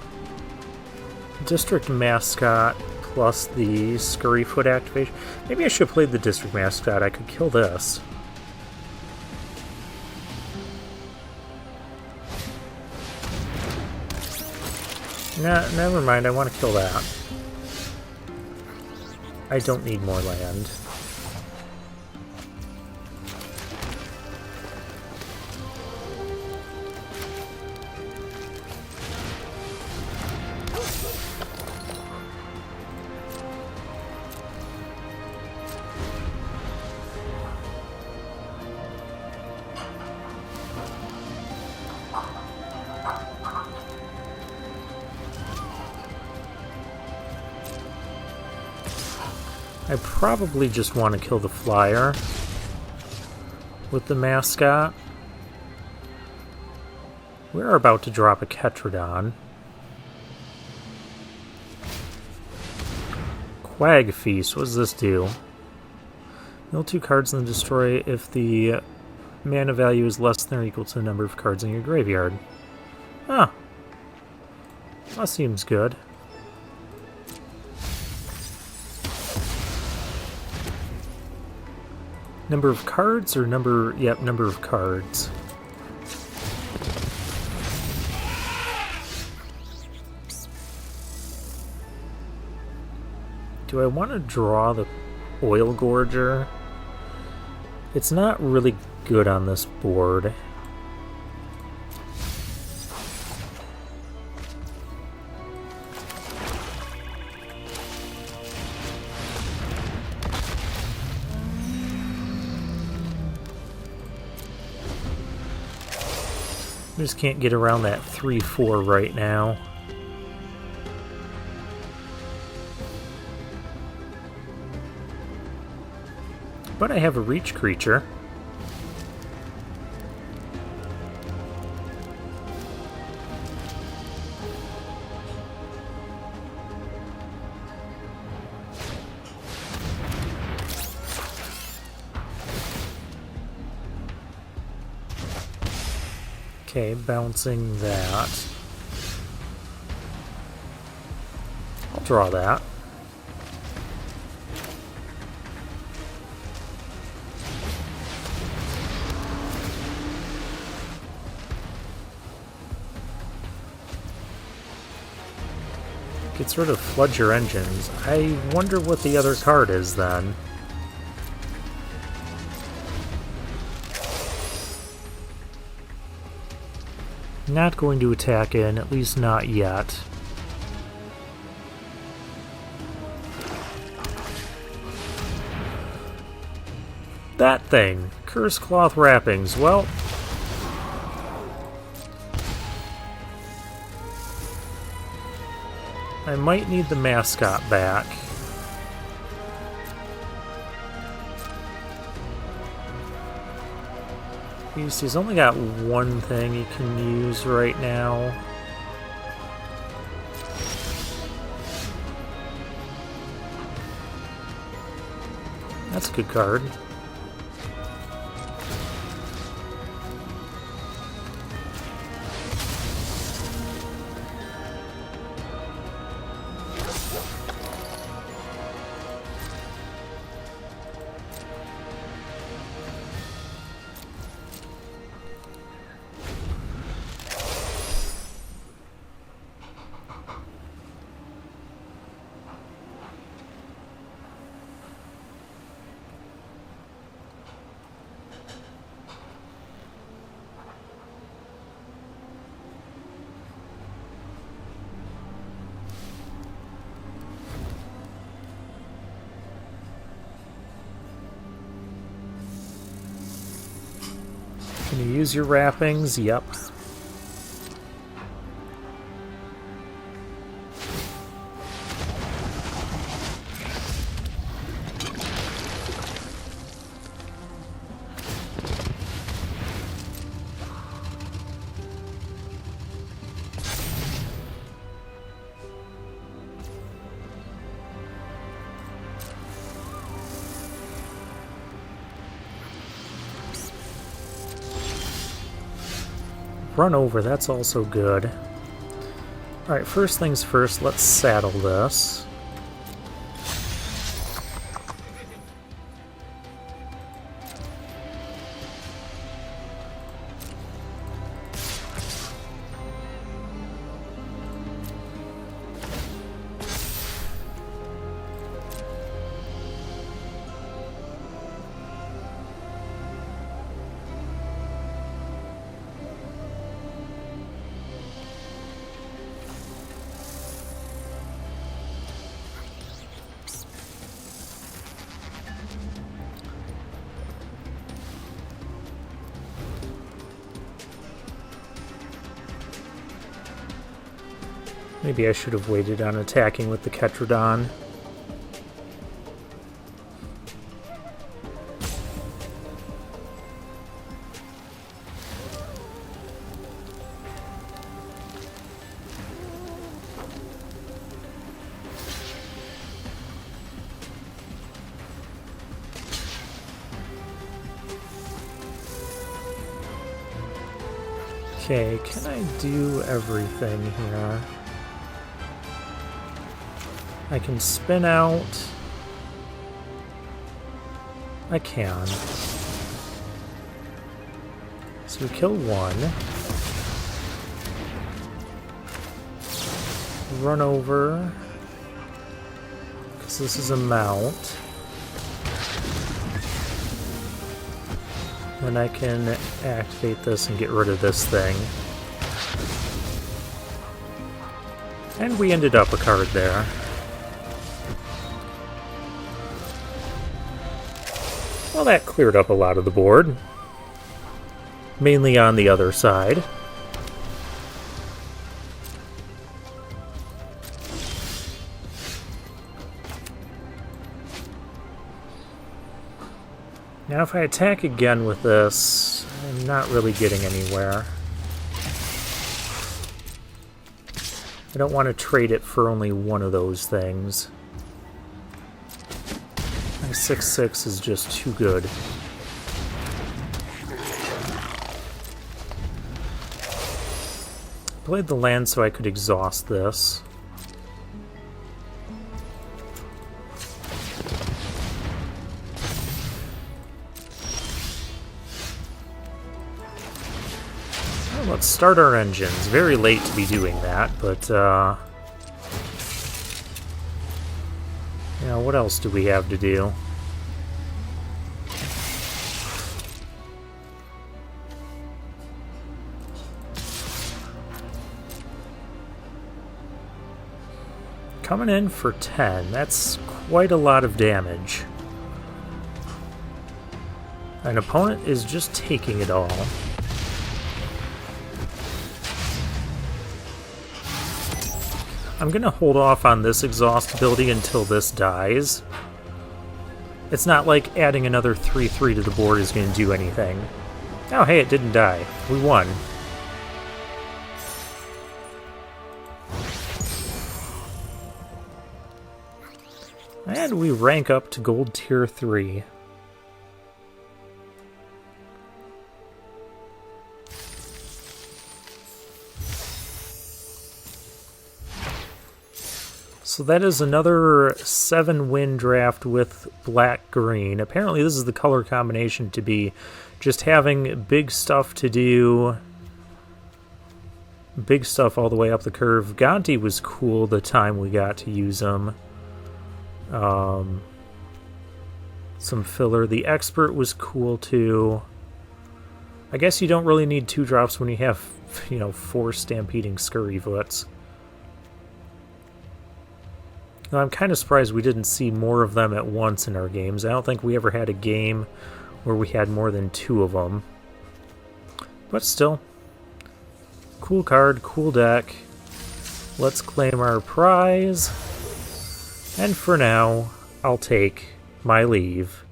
S1: district mascot plus the Scurryfoot activation. Maybe I should have played the district mascot, I could kill this. Nah, never mind, I want to kill that. I don't need more land. I probably just want to kill the flyer with the mascot. We're about to drop a Ketrodon. Quag Feast, what does this do? Mill 2 cards and then destroy if the mana value is less than or equal to the number of cards in your graveyard. Huh. That seems good. Number of cards or number... Yep, number of cards. Do I want to draw the Oil Gorger? It's not really good on this board. I just can't get around that 3-4 right now. But I have a reach creature. Okay, bouncing that. I'll draw that. Gets rid of Flood Your Engines. I wonder what the other card is then. Not going to attack in, at least not yet. That thing! Curse Cloth Wrappings. Well... I might need the mascot back. He's only got one thing he can use right now. That's a good card. Can you use your wrappings? Yep. Run over, that's also good. Alright, first things first, let's saddle this. Maybe I should have waited on attacking with the Ketrodon. Okay, can I do everything here? I can spin out. I can. So we kill one. Run over. Because this is a mount. Then I can activate this and get rid of this thing. And we ended up a card there. Well, that cleared up a lot of the board. Mainly on the other side. Now if I attack again with this, I'm not really getting anywhere. I don't want to trade it for only one of those things. My 6/6 is just too good. Played the land so I could exhaust this. Well, let's start our engines. Very late to be doing that, but yeah, what else do we have to do? Coming in for 10, that's quite a lot of damage. An opponent is just taking it all. I'm gonna hold off on this exhaust ability until this dies. It's not like adding another 3/3 to the board is gonna do anything. Oh hey, it didn't die. We won. And we rank up to gold tier 3. So that is another 7-win draft with black-green. Apparently this is the color combination to be. Just having big stuff to do. Big stuff all the way up the curve. Gonti was cool the time we got to use him. Some filler. The Expert was cool too. I guess you don't really need 2 drops when you have, 4 stampeding Scurryfoots. I'm kind of surprised we didn't see more of them at once in our games. I don't think we ever had a game where we had more than 2 of them. But still, cool card, cool deck. Let's claim our prize. And for now, I'll take my leave.